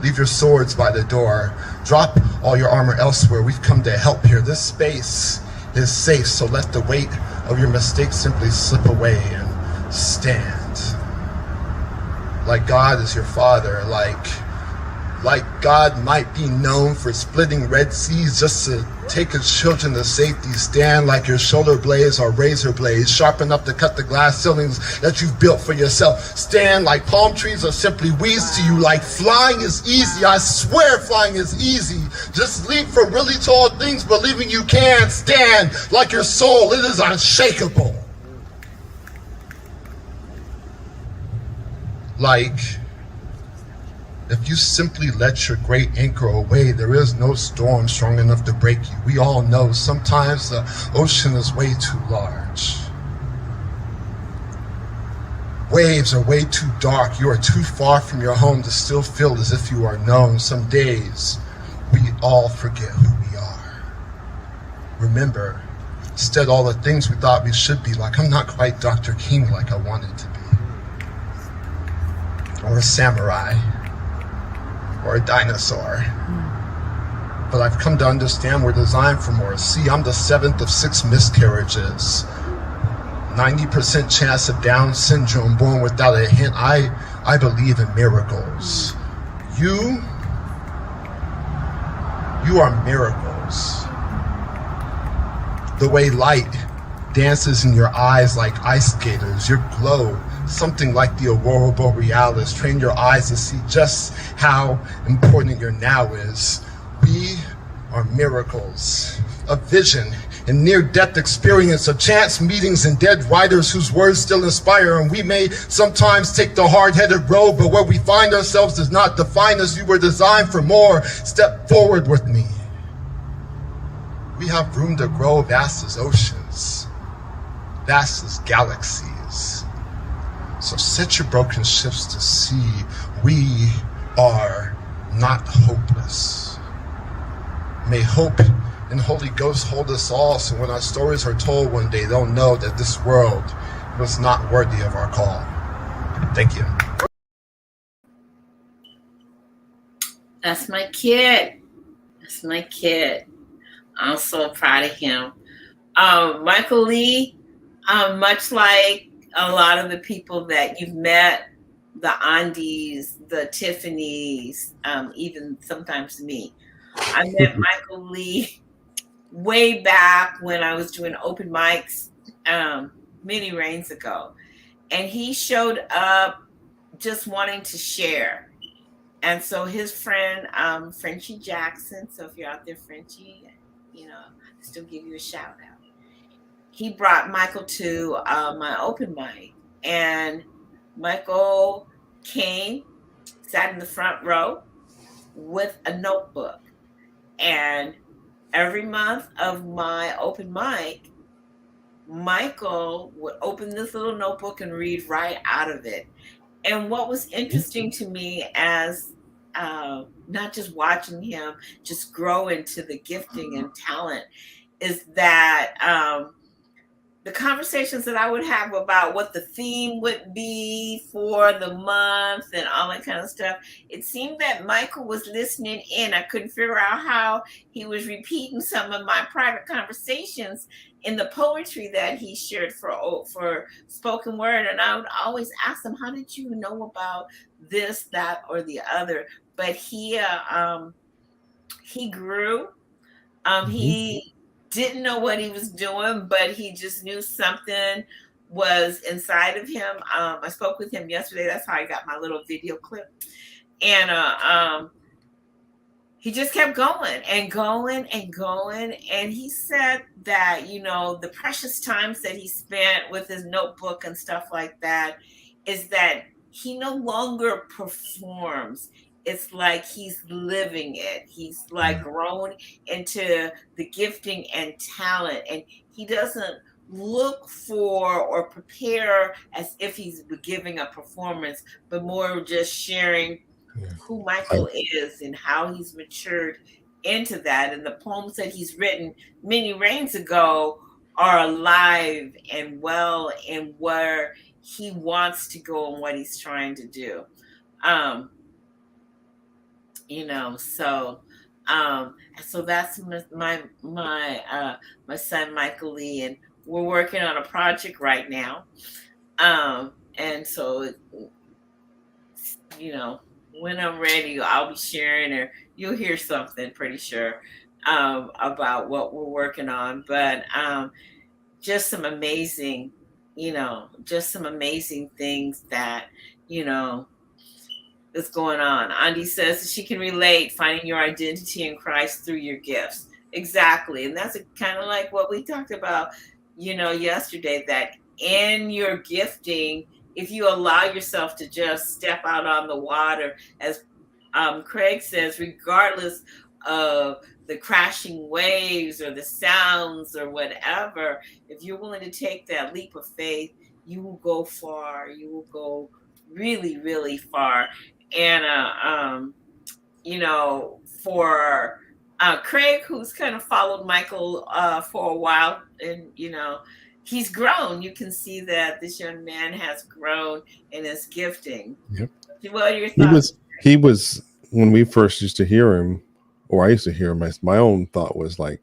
Leave your swords by the door. Drop all your armor elsewhere. We've come to help here. This space is safe, so let the weight of your mistakes simply slip away and stand. Like God is your father, like God might be known for splitting Red Seas just to take his children to safety. Stand like your shoulder blades are razor blades, sharp enough to cut the glass ceilings that you've built for yourself. Stand like palm trees are simply weeds to you, like flying is easy. I swear flying is easy. Just leap from really tall things, believing you can. Stand like your soul, it is unshakable. Like, if you simply let your great anchor away, there is no storm strong enough to break you. We all know sometimes the ocean is way too large. Waves are way too dark. You are too far from your home to still feel as if you are known. Some days, we all forget who we are. Remember, instead all the things we thought we should be like. I'm not quite Dr. King like I wanted to be. Or a samurai. Or a dinosaur. But I've come to understand we're designed for more. See, I'm the 7th of 6 miscarriages. 90% chance of Down syndrome, born without a hint. I believe in miracles. You are miracles. The way light dances in your eyes like ice skaters, your glow, something like the aurora borealis. Train your eyes to see just how important your now is. We are miracles, a vision, a near-death experience, of chance meetings and dead writers whose words still inspire. And we may sometimes take the hard-headed road, but where we find ourselves does not define us. You were designed for more. Step forward with me. We have room to grow vast as oceans, vast as galaxies. So set your broken ships to sea. We are not hopeless. May hope and Holy Ghost hold us all, so when our stories are told one day, they'll know that this world was not worthy of our call. Thank you. That's my kid. I'm so proud of him. Michael Lee, much like a lot of the people that you've met, the Andis, the Tiffanys, even sometimes me. I met Michael Lee way back when I was doing open mics many rains ago. And he showed up just wanting to share. And so his friend, Frenchie Jackson, so if you're out there, Frenchie, I still give you a shout out. He brought Michael to my open mic, and Michael came, sat in the front row with a notebook. And every month of my open mic, Michael would open this little notebook and read right out of it. And what was interesting to me as not just watching him just grow into the gifting and talent is that the conversations that I would have about what the theme would be for the month and all that kind of stuff, it seemed that Michael was listening in. I couldn't figure out how he was repeating some of my private conversations in the poetry that he shared for spoken word. And I would always ask him, how did you know about this, that, or the other? But he grew. He didn't know what he was doing, but he just knew something was inside of him. I spoke with him yesterday. That's how I got my little video clip. And he just kept going and going and going. And he said that, the precious times that he spent with his notebook and stuff like that is that he no longer performs. It's like he's living it. He's like grown into the gifting and talent, and he doesn't look for or prepare as if he's giving a performance, but more just sharing who Michael is and how he's matured into that. And the poems that he's written many rains ago are alive and well in where he wants to go and what he's trying to do. So that's my son Michael Lee, and we're working on a project right now. And so when I'm ready, I'll be sharing, or you'll hear something, pretty sure, about what we're working on. But just some amazing things that is going on. Andy says that she can relate, finding your identity in Christ through your gifts. Exactly. And that's kind of like what we talked about, yesterday, that in your gifting, if you allow yourself to just step out on the water, as Craig says, regardless of the crashing waves or the sounds or whatever, if you're willing to take that leap of faith, you will go far. You will go really, really far. And for Craig, who's kind of followed Michael for a while, and he's grown. You can see that this young man has grown in his gifting. Yep. What are your thoughts? He was when we first used to hear him, or I used to hear him. My own thought was like,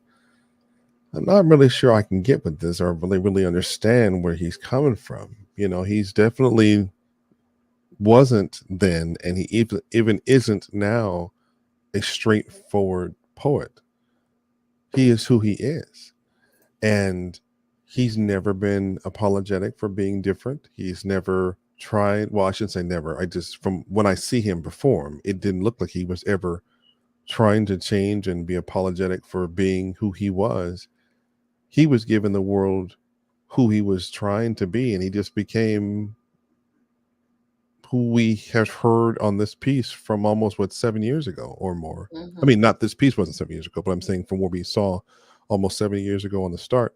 I'm not really sure I can get with this or really understand where he's coming from. He's definitely wasn't then, and he even isn't now, a straightforward poet. He is who he is, and he's never been apologetic for being different. He's never tried, well, I shouldn't say never, from when I see him perform, it didn't look like he was ever trying to change and be apologetic for being who he was. He was giving the world who he was trying to be, and he just became who we have heard on this piece from almost 7 years ago or more. I mean, not this piece wasn't 7 years ago, but I'm saying from what we saw almost 70 years ago on the start,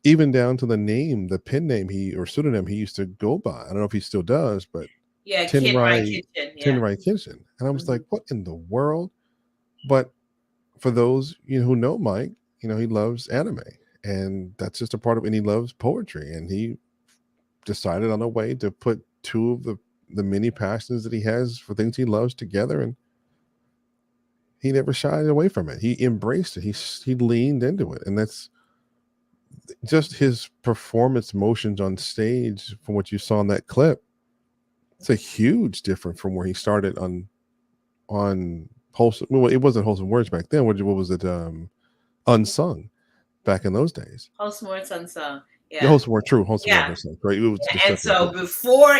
even down to the name, the pen name or pseudonym he used to go by. I don't know if he still does, but Tin Rye Kitchen. And I was like, what in the world? But for those who know Mike, he loves anime, and that's just a part of it. And he loves poetry, and he decided on a way to put two of the many passions that he has for things he loves together, and he never shied away from it. He embraced it. He leaned into it, and that's just his performance motions on stage from what you saw in that clip, it's a huge difference from where he started on Wholesome. Well, it wasn't Wholesome Words back then. What was it? Unsung back in those days. Wholesome Words Unsung. The Yeah. Wholesome Word, true. Wholesome Yeah. Words Unsung. Right. It was And so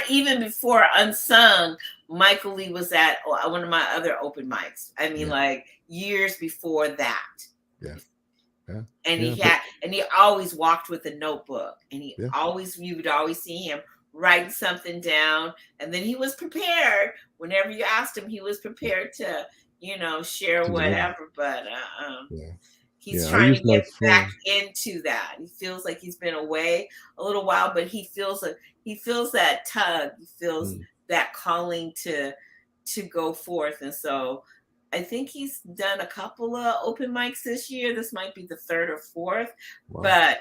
even before Unsung, Michael Lee was at one of my other open mics. I mean, like years before that. Yeah. Yeah. And he always walked with a notebook, and you would always see him writing something down, and then he was prepared. Whenever you asked him, he was prepared to, share whatever. But he's trying to get back into that. He feels like he's been away a little while, but he feels that tug. He feels that calling to go forth, and so I think he's done a couple of open mics this year. This might be the third or fourth. Wow. But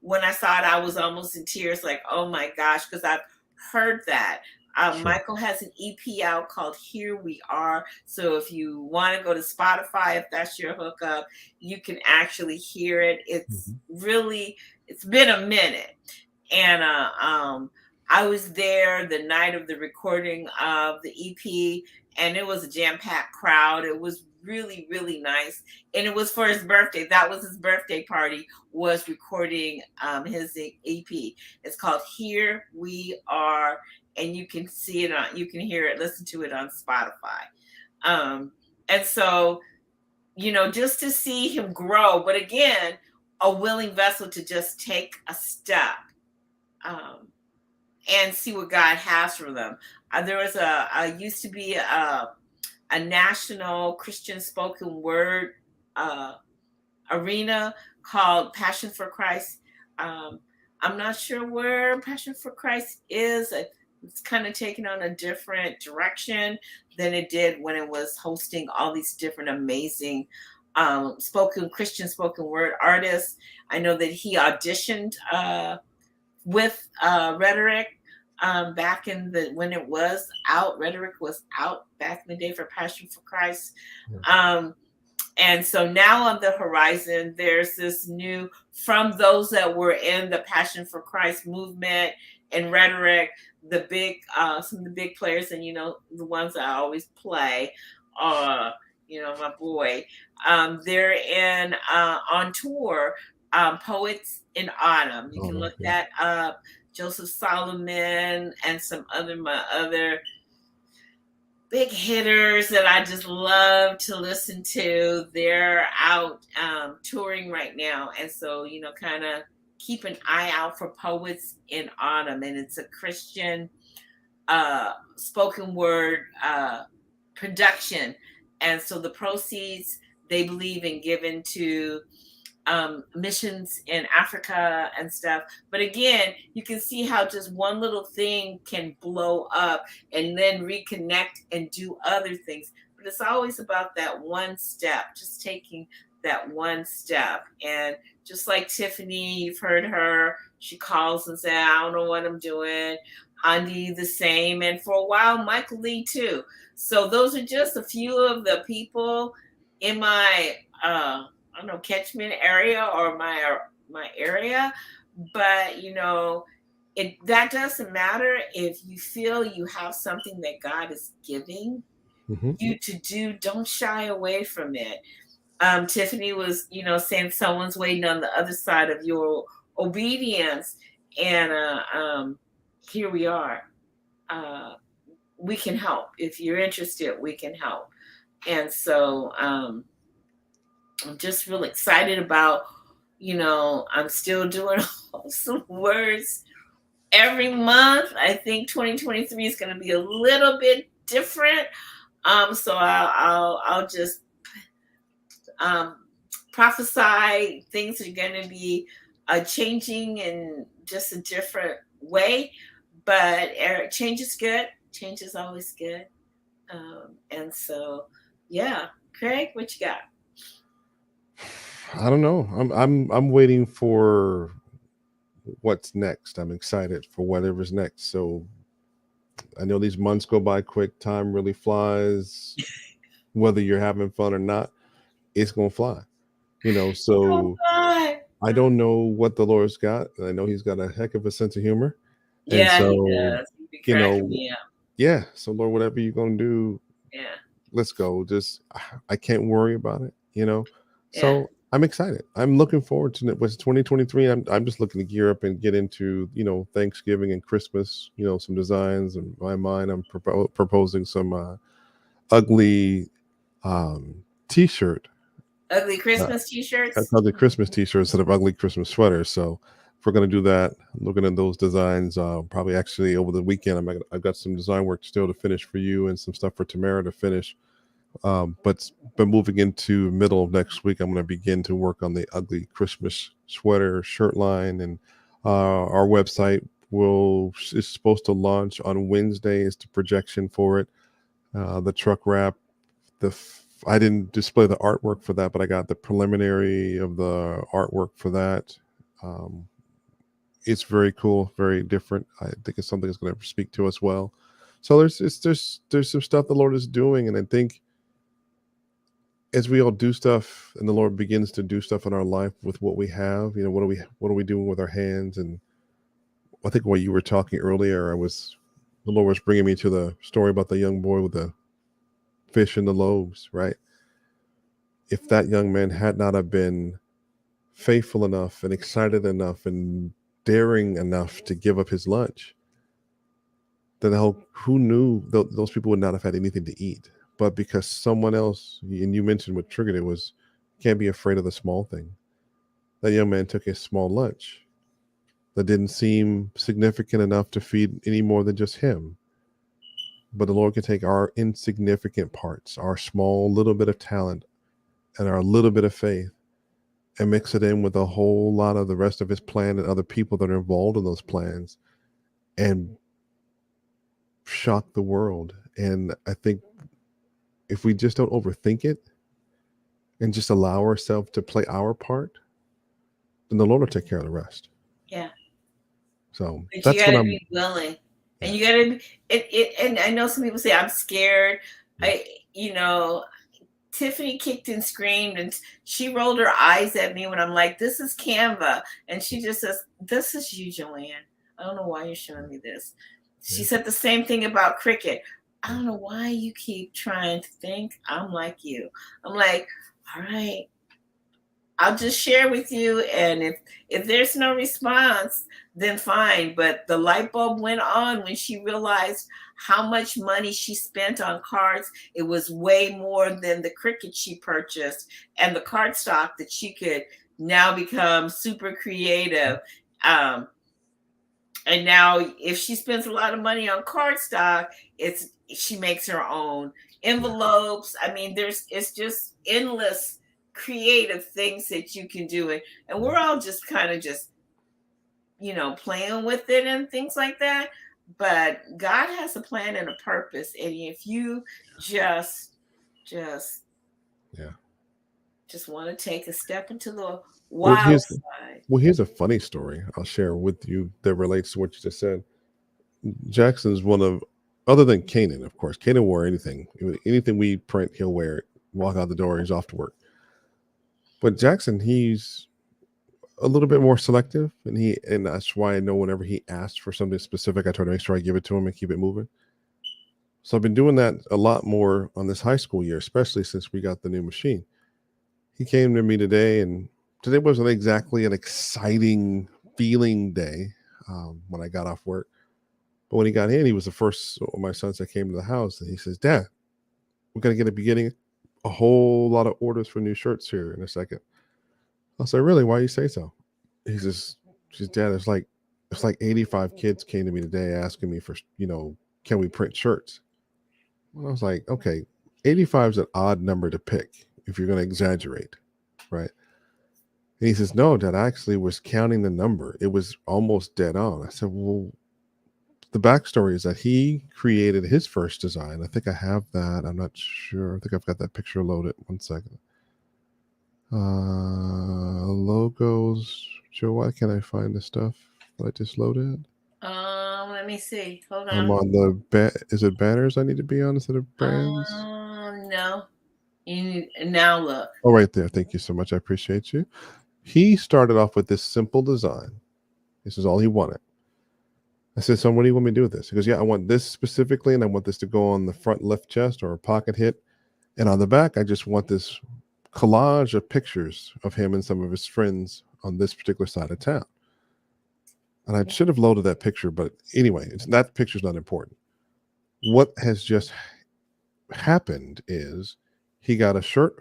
when I saw it, I was almost in tears, like, oh my gosh, because I've heard that. Sure. Michael has an EP out called Here We Are. So if you want to go to Spotify, if that's your hookup, you can actually hear it. It's really, it's been a minute. And I was there the night of the recording of the EP, and it was a jam-packed crowd. It was really, really nice. And it was for his birthday. That was his birthday party, was recording his EP. It's called Here We Are, and you can see it you can hear it, listen to it on Spotify. And so, just to see him grow, but again, a willing vessel to just take a step and see what God has for them. There was used to be a national Christian spoken word arena called Passion for Christ. I'm not sure where Passion for Christ is. It's kind of taken on a different direction than it did when it was hosting all these different amazing Christian spoken word artists. I know that he auditioned with Rhetoric back in when it was out. Rhetoric was out back in the day for Passion for Christ. And so now on the horizon, there's this new, from those that were in the Passion for Christ movement and Rhetoric, the big, some of the big players, and the ones I always play, my boy, they're in on tour, Poets in Autumn. You can look that up. Joseph Solomon and some my other big hitters that I just love to listen to. They're out touring right now. And so, kind of keep an eye out for Poets in Autumn. And it's a Christian spoken word production. And so the proceeds they believe in given to missions in Africa and stuff. But again, you can see how just one little thing can blow up and then reconnect and do other things. But it's always about that one step, just taking that one step. And just like Tiffany, you've heard her, she calls and says, I don't know what I'm doing. Andy, the same. And for a while, Michael Lee too. So those are just a few of the people in my I don't know, catchment area or my area, but that doesn't matter. If you feel you have something that God is giving you to do, don't shy away from it. Tiffany was, saying someone's waiting on the other side of your obedience, and here we are. We can help. If you're interested, we can help. And so I'm just really excited about, I'm still doing Wholesome Words every month. I think 2023 is going to be a little bit different. So I'll just prophesy things are going to be changing in just a different way. But change is good. Change is always good. And so, yeah. Craig, what you got? I don't know. I'm waiting for what's next. I'm excited for whatever's next. So I know these months go by quick. Time really flies. Whether you're having fun or not, it's gonna fly. So I don't know what the Lord's got. I know he's got a heck of a sense of humor. And Yeah, he so, does. He be you cracking know, me up. yeah. So Lord, whatever you're going to do, Yeah, let's go. Just, I can't worry about it, yeah. So I'm excited. I'm looking forward to it. Was 2023. I'm just looking to gear up and get into, Thanksgiving and Christmas, some designs. In my mind, I'm proposing some ugly t-shirt. Ugly Christmas That's t-shirts. ugly Christmas t-shirts instead of ugly Christmas sweaters. So if we're going to do that, I'm looking at those designs. Probably actually over the weekend, I've got some design work still to finish for you and some stuff for Tamara to finish. But moving into middle of next week, I'm going to begin to work on the ugly Christmas sweater shirt line, and our website is supposed to launch on Wednesday. Is the projection for it? The truck wrap. I didn't display the artwork for that, but I got the preliminary of the artwork for that. It's very cool, very different. I think it's something that's going to speak to us well. So there's some stuff the Lord is doing, and I think as we all do stuff, and the Lord begins to do stuff in our life with what we have, what are we doing with our hands? And I think what you were talking earlier, the Lord was bringing me to the story about the young boy with the fish and the loaves, right? If that young man had not have been faithful enough and excited enough and daring enough to give up his lunch, then who knew those people would not have had anything to eat. But because someone else, and you mentioned what triggered it, was can't be afraid of the small thing. That young man took a small lunch that didn't seem significant enough to feed any more than just him. But the Lord can take our insignificant parts, our small little bit of talent, and our little bit of faith, and mix it in with a whole lot of the rest of his plan and other people that are involved in those plans, and shock the world. And I think if we just don't overthink it and just allow ourselves to play our part, then the Lord will take care of the rest. Yeah. So but that's you gotta what be willing, and you gotta and I know some people say I'm scared. Tiffany kicked and screamed, and she rolled her eyes at me when I'm like, this is Canva. And she just says, this is you, Joanne. I don't know why you're showing me this. She said the same thing about Cricut. I don't know why you keep trying to think I'm like you. I'm like, all right, I'll just share with you. And if there's no response, then fine. But the light bulb went on when she realized how much money she spent on cards. It was way more than the Cricut she purchased and the cardstock that she could now become super creative. And now if she spends a lot of money on cardstock, she makes her own envelopes. I mean, it's just endless creative things that you can do. And we're all just kind of just, playing with it and things like that. But God has a plan and a purpose. And if you just want to take a step into the wild side. Well, here's a funny story I'll share with you that relates to what you just said. Jackson's other than Kanan, of course. Kanan wore anything we print, he'll wear it. Walk out the door, he's off to work. But Jackson, he's a little bit more selective, and that's why I know whenever he asks for something specific, I try to make sure I give it to him and keep it moving. So I've been doing that a lot more on this high school year, especially since we got the new machine. He came to me today, and today wasn't exactly an exciting feeling day when I got off work. But when he got in, he was the first of my sons that came to the house, and he says, Dad, we're going to be a whole lot of orders for new shirts here in a second. I said, really? Why do you say so? He says, Dad, it's like 85 kids came to me today asking me for, can we print shirts? And I was like, okay, 85 is an odd number to pick if you're going to exaggerate, right? And he says, no, Dad, I actually was counting the number. It was almost dead on. I said, well, the backstory is that he created his first design. I think I have that. I'm not sure. I think I've got that picture loaded. One second. Logos. Joe, why can't I find the stuff that I just loaded? Let me see. Hold on. I'm on is it banners I need to be on instead of brands? No. You now look. Oh, right there. Thank you so much. I appreciate you. He started off with this simple design. This is all he wanted. I said, "So what do you want me to do with this?" He goes, "Yeah, I want this specifically, and I want this to go on the front left chest or a pocket hit. And on the back, I just want this collage of pictures of him and some of his friends on this particular side of town." And I should have loaded that picture, but anyway, that picture's not important. What has just happened is he got a shirt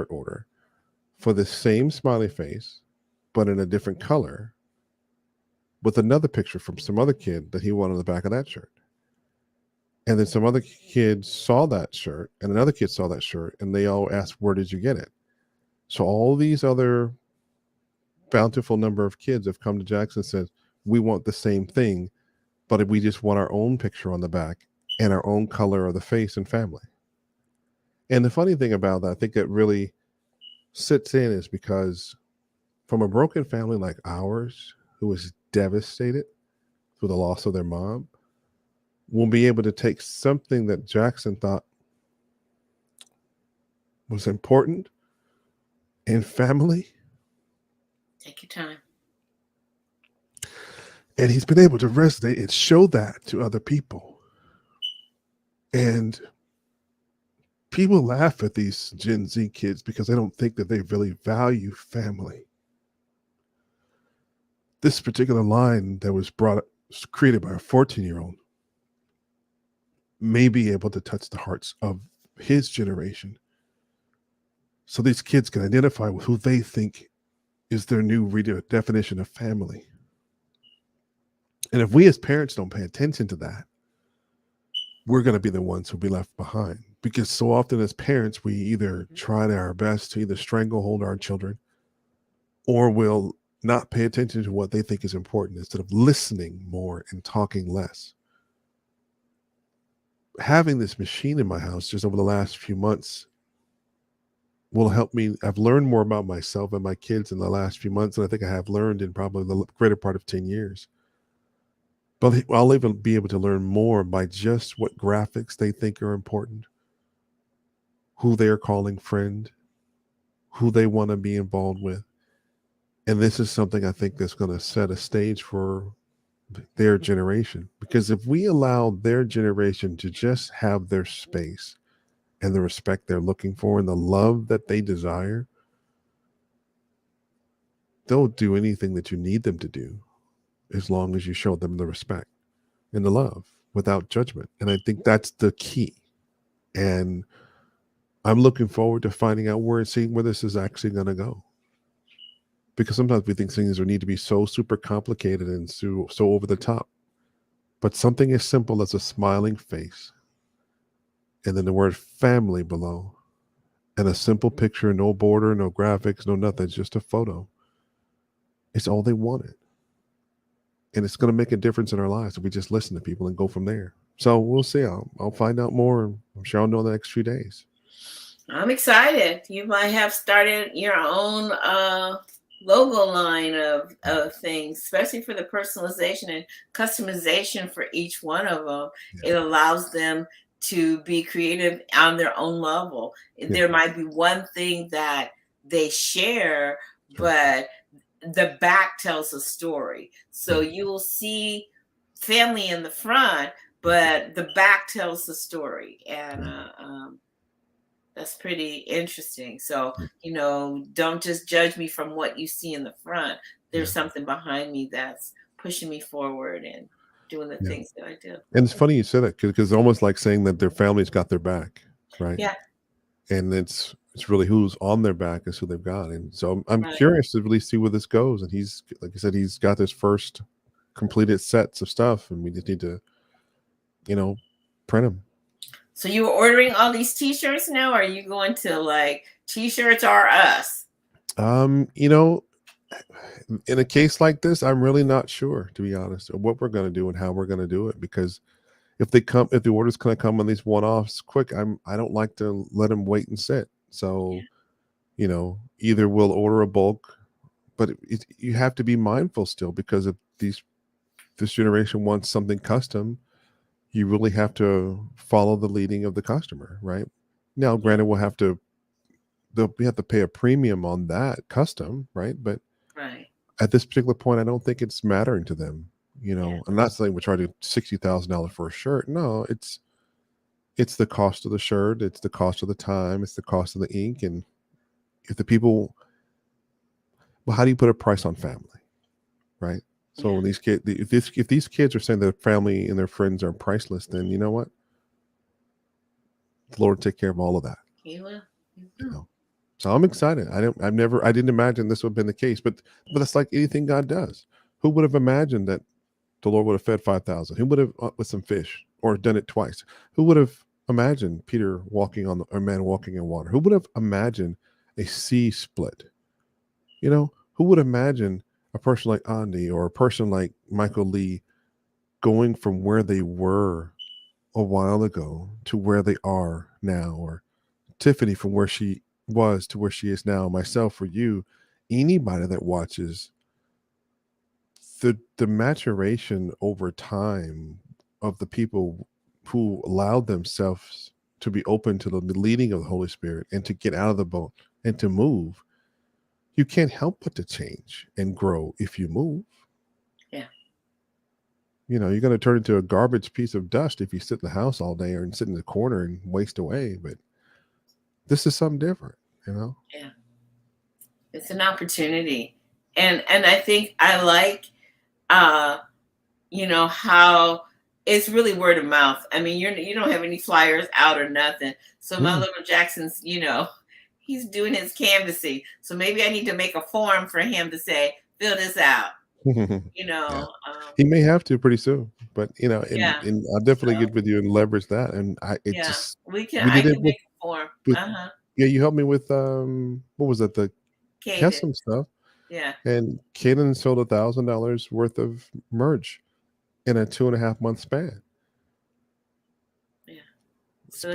order for the same smiley face, but in a different color, with another picture from some other kid that he wanted on the back of that shirt. And then some other kids saw that shirt, and another kid saw that shirt, and they all asked, "Where did you get it?" So all these other bountiful number of kids have come to Jackson and said, "We want the same thing, but we just want our own picture on the back and our own color of the face and family." And the funny thing about that, I think it really sits in, is because from a broken family like ours, who is devastated through the loss of their mom, will be able to take something that Jackson thought was important in family. Take your time. And he's been able to resonate and show that to other people. And people laugh at these Gen Z kids because they don't think that they really value family. This particular line that was created by a 14-year-old may be able to touch the hearts of his generation. So these kids can identify with who they think is their new definition of family. And if we as parents don't pay attention to that, we're going to be the ones who'll be left behind. Because so often as parents, we either try our best to either stranglehold our children, or we'll not pay attention to what they think is important instead of listening more and talking less. Having this machine in my house just over the last few months will help me. I've learned more about myself and my kids in the last few months than I think I have learned in probably the greater part of 10 years. But I'll even be able to learn more by just what graphics they think are important, who they're calling friend, who they want to be involved with. And this is something I think that's going to set a stage for their generation. Because if we allow their generation to just have their space and the respect they're looking for and the love that they desire, they'll do anything that you need them to do, as long as you show them the respect and the love without judgment. And I think that's the key. And I'm looking forward to finding out seeing where this is actually going to go. Because sometimes we think things need to be so super complicated and so over the top. But something as simple as a smiling face, and then the word family below, and a simple picture, no border, no graphics, no nothing, just a photo. It's all they wanted. And it's going to make a difference in our lives if we just listen to people and go from there. So we'll see. I'll find out more. I'm sure I'll know in the next few days. I'm excited. You might have started your own logo line of things, especially for the personalization and customization for each one of them. Yeah. It allows them to be creative on their own level. Yeah. There might be one thing that they share, but the back tells a story. So you will see family in the front, but the back tells the story. And that's pretty interesting. So, don't just judge me from what you see in the front. There's something behind me that's pushing me forward and doing the things that I do. And it's funny you said that, because it's almost like saying that their family's got their back, right? Yeah. And it's really who's on their back is who they've got. And so I'm curious to really see where this goes. And he's, like I said, he's got his first completed sets of stuff, and we just need to, print them. So you were ordering all these T-shirts now? Or are you going to like T-shirts or us? In a case like this, I'm really not sure, to be honest, what we're going to do and how we're going to do it. Because if the order's going to come on these one-offs quick, I don't like to let them wait and sit. So, either we'll order a bulk, but you have to be mindful still, because if this generation wants something custom, you really have to follow the leading of the customer, right? Now, granted, we'll have to we have to pay a premium on that custom, right? But Right. at this particular point, I don't think it's mattering to them. I'm not saying we're charging $60,000 for a shirt. No, it's the cost of the shirt, it's the cost of the time, it's the cost of the ink, and if the people, well, how do you put a price on family, right? So when these kids, if these kids are saying their family and their friends are priceless, then you know what? The Lord take care of all of that. He will. So I'm excited. I didn't imagine this would have been the case, but that's like anything God does. Who would have imagined that the Lord would have fed 5,000? Who would have with some fish, or done it twice? Who would have imagined Peter walking on a man walking in water? Who would have imagined a sea split? Who would imagine a person like Andy or a person like Michael Lee going from where they were a while ago to where they are now, or Tiffany from where she was to where she is now, myself or you, anybody that watches, the maturation over time of the people who allowed themselves to be open to the leading of the Holy Spirit and to get out of the boat and to move. You can't help but to change and grow if you move. Yeah. You're going to turn into a garbage piece of dust if you sit in the house all day or sit in the corner and waste away. But this is something different, Yeah. It's an opportunity. And I think I like, how it's really word of mouth. I mean, you don't have any flyers out or nothing. So my little Jackson's, he's doing his canvassing. So maybe I need to make a form for him to say, fill this out. Yeah. He may have to pretty soon, but and I'll definitely get with you and leverage that. And I can make a form. Yeah, you helped me with what was it, the custom stuff? Yeah. And Kaden sold $1,000 worth of merch in a 2.5 month span. Yeah. So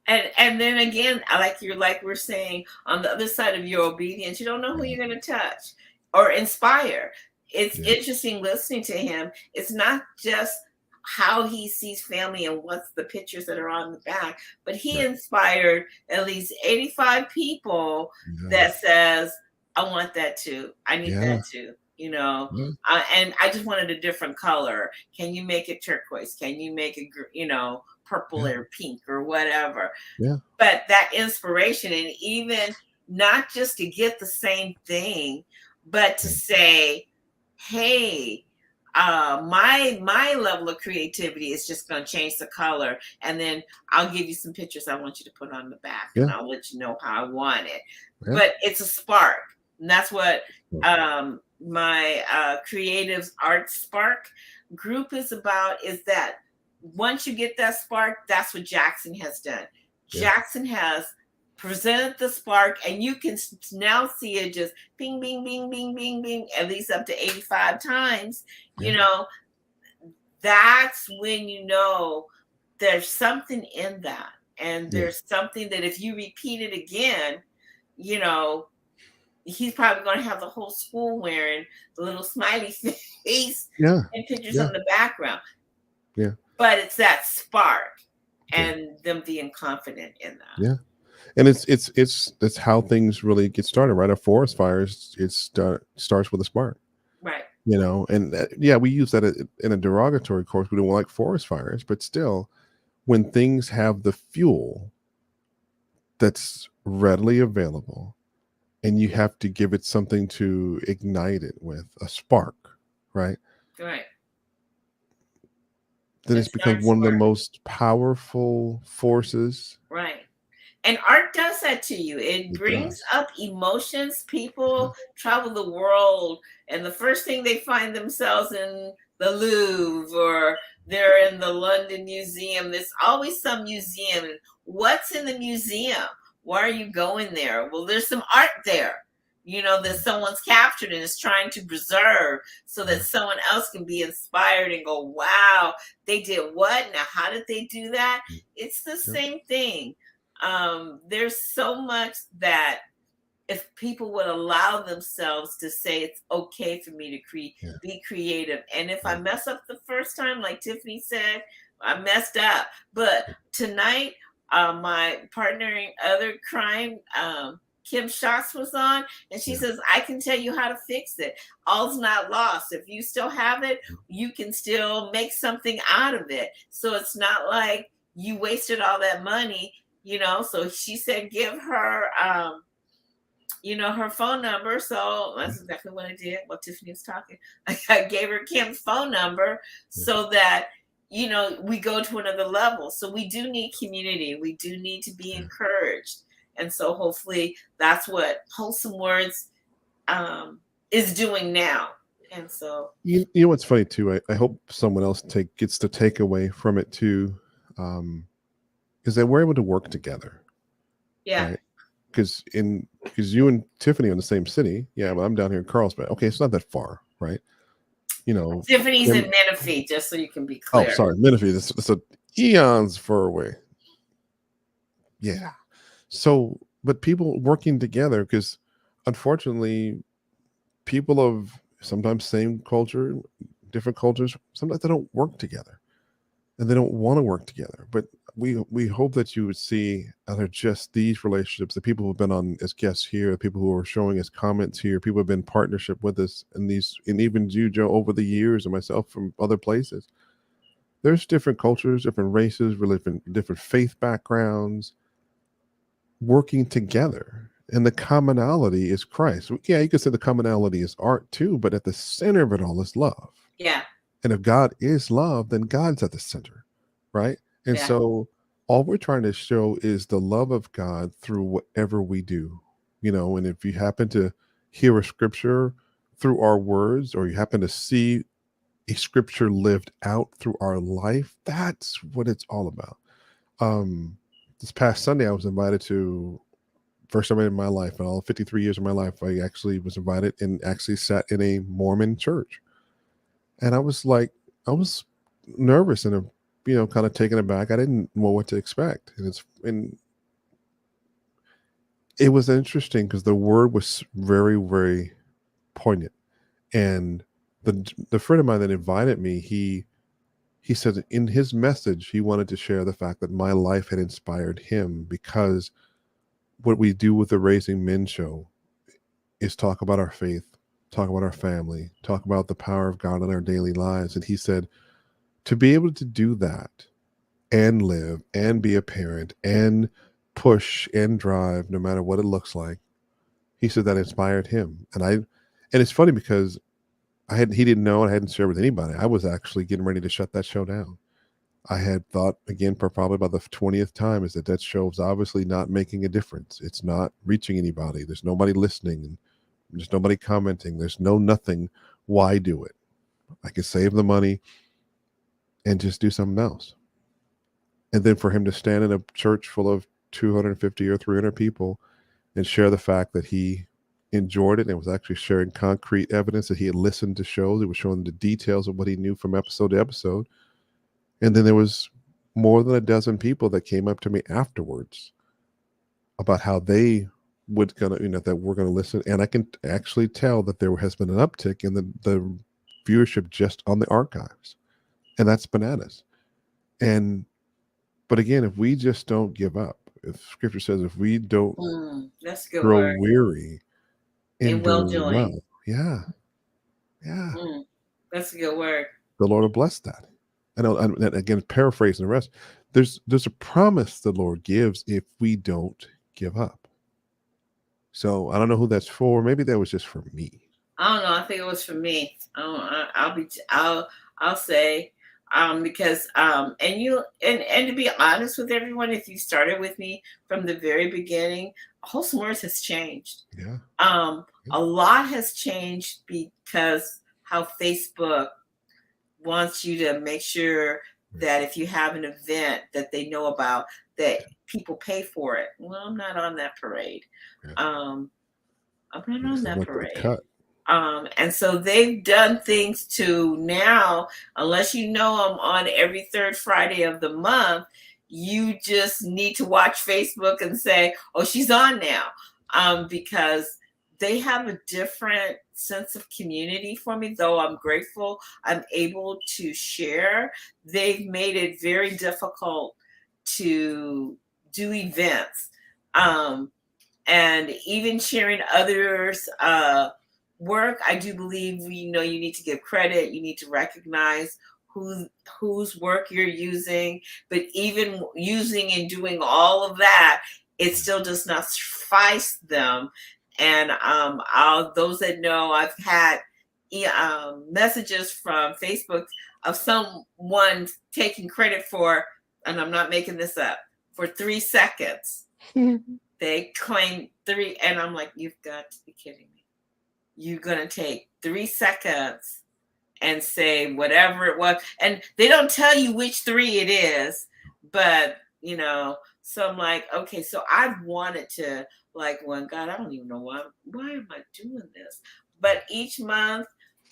and then again, like we're saying, on the other side of your obedience, you don't know who you're going to touch or inspire. It's interesting listening to him. It's not just how he sees family and what's the pictures that are on the back, but he inspired at least 85 people that says, I want that too. I need that too. And I just wanted a different color. Can you make it turquoise? Can you make it, purple or pink or whatever? Yeah. But that inspiration, and even not just to get the same thing, but to say, hey, my level of creativity is just going to change the color, and then I'll give you some pictures I want you to put on the back, and I'll let you know how I want it. But it's a spark, and that's what my Creatives Art Spark group is about. Is that once you get that spark, that's what Jackson has done. Jackson has presented the spark, and you can now see it just bing, bing, bing, bing, bing, bing, at least up to 85 times. That's when there's something in that, and there's something that if you repeat it again, he's probably going to have the whole school wearing the little smiley face and pictures on the background. Yeah. But it's that spark and them being confident in that. Yeah. And it's how things really get started, right? A forest fire starts with a spark, right? And we use that in a derogatory course. We don't like forest fires, but still, when things have the fuel that's readily available, and you have to give it something to ignite it with, a spark, right? Right. Then it's become one of the most powerful forces. Right. And art does that to you. It brings up emotions. People travel the world, and the first thing they find themselves in the Louvre, or they're in the London Museum. There's always some museum. What's in the museum? Why are you going there? Well, there's some art there, that someone's captured and is trying to preserve so that someone else can be inspired and go, wow, they did what? Now, how did they do that? It's the same thing. There's so much that if people would allow themselves to say it's okay for me to be creative. And if I mess up the first time, like Tiffany said, I messed up. But tonight, my partner in other crime, Kim Schatz, was on, and she says, I can tell you how to fix it. All's not lost. If you still have it, you can still make something out of it. So it's not like you wasted all that money, So she said, give her, her phone number. So that's exactly what I did while Tiffany was talking. I gave her Kim's phone number so that, we go to another level. So we do need community. We do need to be encouraged. And so hopefully that's what Wholesome WordZ is doing now. And so you know what's funny too, I hope someone else gets the takeaway from it too, is that we're able to work together. Yeah. Right? Because you and Tiffany are in the same city. Yeah, but I'm down here in Carlsbad. Okay, it's not that far, right? Tiffany's in Menifee, just so you can be clear. Oh, sorry, Menifee. It's a eons far away. Yeah. So, but people working together, because unfortunately, people of sometimes same culture, different cultures, sometimes they don't work together, and they don't want to work together. But we hope that you would see other just these relationships, the people who have been on as guests here, the people who are showing us comments here, people who have been in partnership with us, and even you, Joe, over the years, and myself from other places. There's different cultures, different races, different faith backgrounds, working together, and the commonality is Christ. Yeah, you could say the commonality is art too, but at the center of it all is love. Yeah. And if God is love, then God's at the center, right? And so all we're trying to show is the love of God through whatever we do, and if you happen to hear a scripture through our words, or you happen to see a scripture lived out through our life, that's what it's all about. This past Sunday, I was invited to, first time in my life, in all 53 years of my life, I actually was invited and actually sat in a Mormon church. And I was nervous and, kind of taken aback. I didn't know what to expect. And it was interesting because the word was very, very poignant. And the friend of mine that invited me, he said in his message, he wanted to share the fact that my life had inspired him, because what we do with the Raising Men show is talk about our faith, talk about our family, talk about the power of God in our daily lives. And he said, to be able to do that and live and be a parent and push and drive, no matter what it looks like, he said that inspired him. And it's funny because he didn't know, and I hadn't shared with anybody. I was actually getting ready to shut that show down. I had thought, again, for probably about the 20th time, is that show is obviously not making a difference. It's not reaching anybody. There's nobody listening. And there's nobody commenting. There's nothing. Why do it? I could save the money and just do something else. And then for him to stand in a church full of 250 or 300 people and share the fact that he enjoyed it and was actually sharing concrete evidence that he had listened to shows. He was showing the details of what he knew from episode to episode. And then there was more than a dozen people that came up to me afterwards about how they that we're gonna listen. And I can actually tell that there has been an uptick in the viewership just on the archives. And that's bananas. But again, if we just don't give up, if scripture says if we don't that's a good grow word. Weary in well doing doing. Yeah. That's a good word. The Lord will bless that. And again, paraphrasing the rest, there's a promise the Lord gives if we don't give up. So I don't know who that's for. Maybe that was just for me. I don't know. I think it was for me. I'll say, because and to be honest with everyone, if you started with me from the very beginning, Wholesome WordZ has changed. Yeah. A lot has changed because how Facebook wants you to make sure that if you have an event that they know about, that people pay for it. Well, I'm not on that parade. I'm not on that parade. And so they've done things to now, unless you know I'm on every third Friday of the month, you just need to watch Facebook and say, oh, she's on now. Because they have a different sense of community for me, though I'm grateful I'm able to share. They've made it very difficult to do events, and even sharing others' work. I do believe you need to give credit. You need to recognize whose work you're using. But even using and doing all of that, it still does not suffice them. And those that know, I've had messages from Facebook of someone taking credit for, and I'm not making this up, for 3 seconds. They claim 3, and I'm like, you've got to be kidding me. You're going to take 3 seconds and say whatever it was. And they don't tell you which 3 it is, but, so I'm like, okay, so I've wanted to, like, well, God, I don't even know why am I doing this? But each month,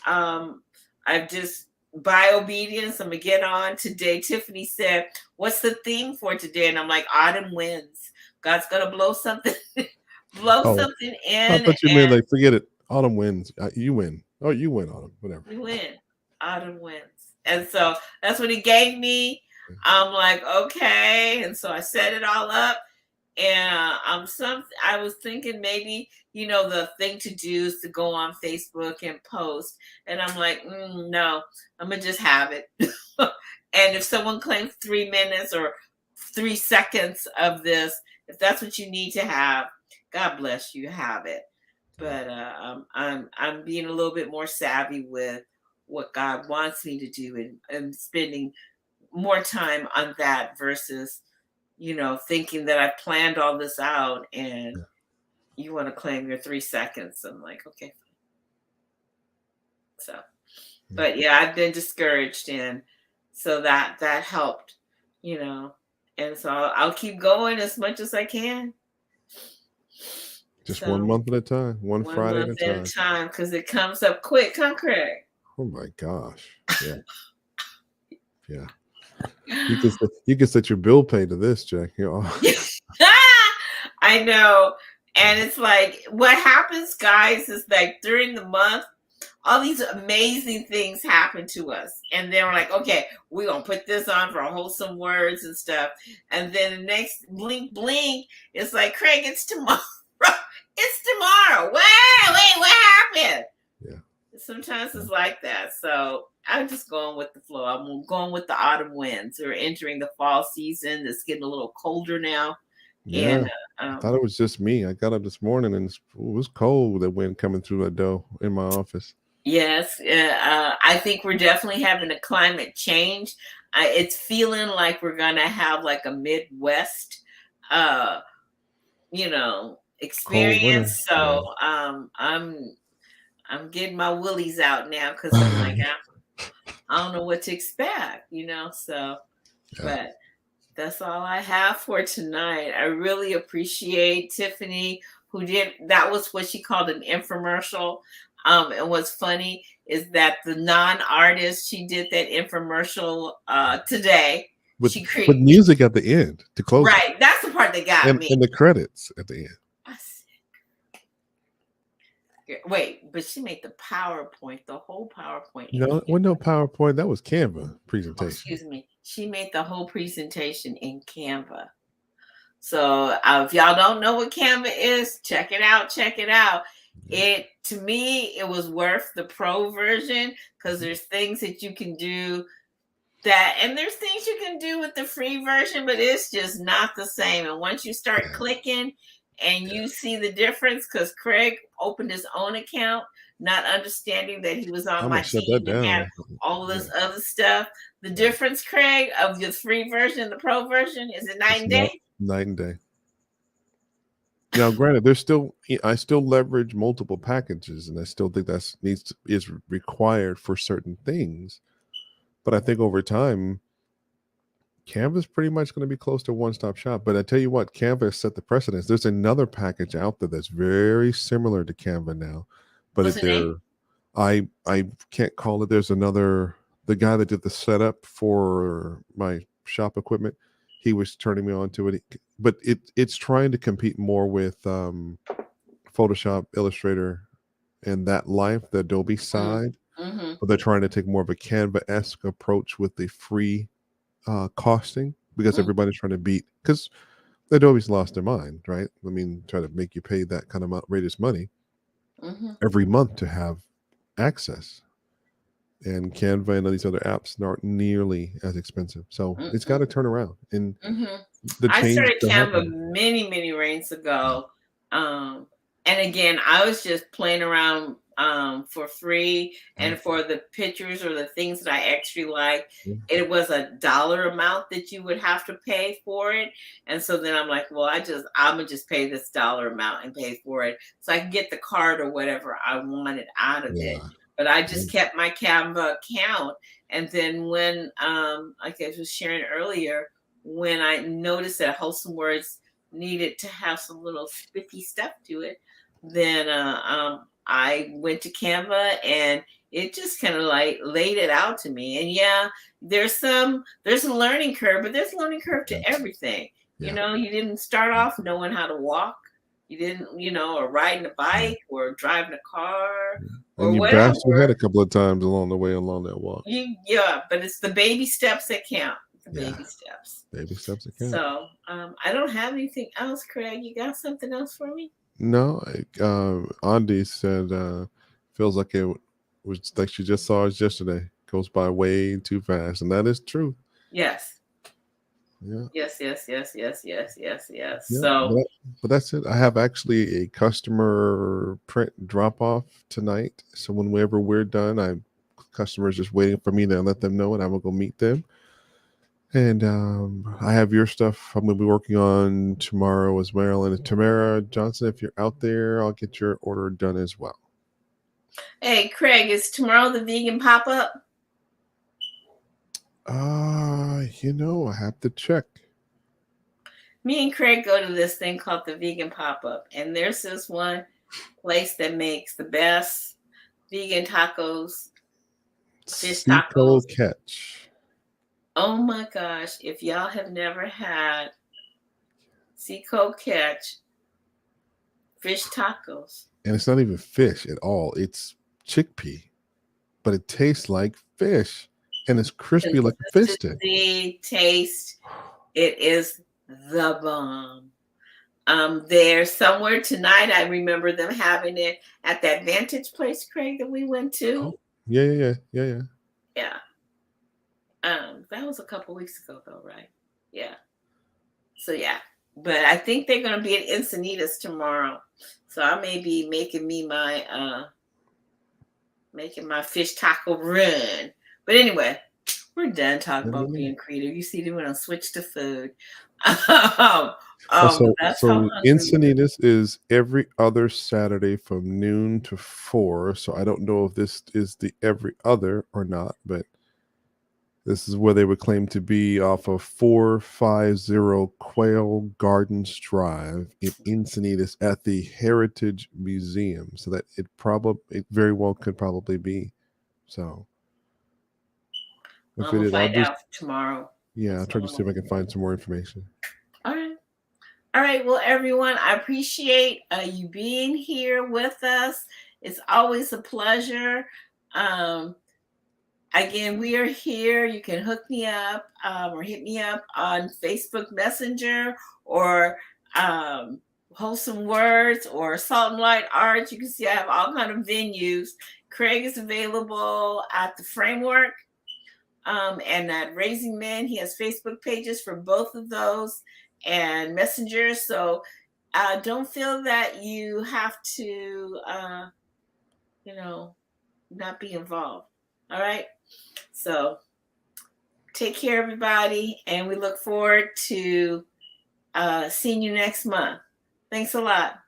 I've just, by obedience, I'm going to get on. Today, Tiffany said, what's the theme for today? And I'm like, autumn winds. God's going to blow something in. I thought you meant like, forget it. Autumn wins. You win. Oh, you win, Autumn. Whatever. You win. Autumn wins. And so that's what he gave me. I'm like, okay. And so I set it all up. And I was thinking maybe, the thing to do is to go on Facebook and post. And I'm like, no, I'm going to just have it. And if someone claims 3 minutes or 3 seconds of this, if that's what you need to have, God bless you, have it. But I'm being a little bit more savvy with what God wants me to do, and spending more time on that versus, thinking that I planned all this out and you want to claim your 3 seconds. I'm like, okay. So, but yeah, I've been discouraged, and so that helped, and so I'll keep going as much as I can. Just 1 month at a time, one Friday at a time. Because it comes up quick, huh, Craig? Oh my gosh! Yeah, yeah. You can set your bill pay to this, Jack. I know, and it's like what happens, guys, is like during the month, all these amazing things happen to us, and then we're like, okay, we're gonna put this on for Wholesome WordZ and stuff, and then the next blink, it's like, Craig, it's tomorrow. It's tomorrow. Wait, what happened? Yeah. Sometimes it's like that. So I'm just going with the flow. I'm going with the autumn winds. We're entering the fall season. It's getting a little colder now. Yeah. And I thought it was just me. I got up this morning and it was cold, the wind coming through the door in my office. Yes. I think we're definitely having a climate change. It's feeling like we're going to have like a Midwest, experience. So I'm getting my willies out now because I'm like, I don't know what to expect, so but that's all I have for tonight. I really appreciate Tiffany that was what she called an infomercial. And what's funny is that the non-artist, she did that infomercial today. With music at the end to close. Right. That's the part that got me. And the credits at the end. Wait, but she made the PowerPoint, the whole PowerPoint. No, it wasn't no PowerPoint. That was Canva presentation. Excuse me. She made the whole presentation in Canva. So if y'all don't know what Canva is, check it out. To me, it was worth the pro version because there's things that you can do and there's things you can do with the free version, but it's just not the same. And once you start clicking and you see the difference, because Craig opened his own account, not understanding that he was on my team and had all this other stuff. The difference, Craig, of the free version and the pro version, is it night and day? Night and day. Now, granted, I still leverage multiple packages, and I still think is required for certain things. But I think over time, Canva is pretty much going to be close to one-stop shop. But I tell you what, Canva has set the precedence. There's another package out there that's very similar to Canva now. But I can't call it. There's the guy that did the setup for my shop equipment. He was turning me on to it. But it's trying to compete more with Photoshop, Illustrator, and that the Adobe side. Mm-hmm. But they're trying to take more of a Canva-esque approach with the free costing because everybody's trying to beat. Because Adobe's lost their mind, right? I mean, try to make you pay that kind of outrageous money every month to have access. And Canva and all these other apps aren't nearly as expensive. So it's got to turn around. And the I change started Canva many rains ago. And again, I was just playing around for free, and for the pictures or the things that I actually like, it was $1 amount that you would have to pay for it. And so then I'm like, well, I'm gonna just pay this $1 amount and pay for it so I can get the card or whatever I wanted out of it. But I just kept my Canva account. And then when like I was sharing earlier, when I noticed that Wholesome WordZ needed to have some little spiffy stuff to it, then I went to Canva, and it just kind of like laid it out to me. And yeah, there's a learning curve, but there's a learning curve to everything. You know, you didn't start off knowing how to walk. You didn't, or riding a bike or driving a car. And you bashed your head a couple of times along the way along that walk. But it's the baby steps that count. Baby steps. Baby steps that count. So I don't have anything else, Craig. You got something else for me? No. Andy said feels like it was like she just saw us yesterday. Goes by way too fast, and that is true. Yes. Yeah. Yes. Yeah, So, but that's it. I have actually a customer print drop off tonight. So whenever we're done, customers just waiting for me to let them know, and I'm gonna go meet them. And I have your stuff I'm gonna be working on tomorrow as well. And Tamara Johnson, if you're out there, I'll get your order done as well. Hey, Craig, is tomorrow the vegan pop up? I have to check. Me and Craig go to this thing called the vegan pop up, and there's this one place that makes the best vegan tacos, fish tacos. Catch. Oh my gosh! If y'all have never had Seacoast Catch fish tacos, and it's not even fish at all; it's chickpea, but it tastes like fish. And it's crispy like a fish stick. Taste, it is the bomb. They're somewhere tonight. I remember them having it at that Vantage place, Craig, that we went to. Oh, yeah. Yeah. That was a couple weeks ago, though, right? Yeah. So yeah, but I think they're going to be at Encinitas tomorrow. So I may be making my fish taco run. But anyway, we're done talking about being creative. You see, they want to switch to food. So Encinitas is every other Saturday from noon to 4. So I don't know if this is the every other or not, but this is where they would claim to be off of 450 Quail Gardens Drive in Encinitas at the Heritage Museum. So that it very well could probably be. So I'm going to find out tomorrow. Yeah, I'll try to see if I can find some more information. All right. Well, everyone, I appreciate you being here with us. It's always a pleasure. Again, we are here. You can hook me up or hit me up on Facebook Messenger or Wholesome WordZ or Salt and Light Arts. You can see I have all kind of venues. Craig is available at the Framework. And at Raising Men, he has Facebook pages for both of those and Messenger. So don't feel that you have to, not be involved. All right. So take care, everybody. And we look forward to seeing you next month. Thanks a lot.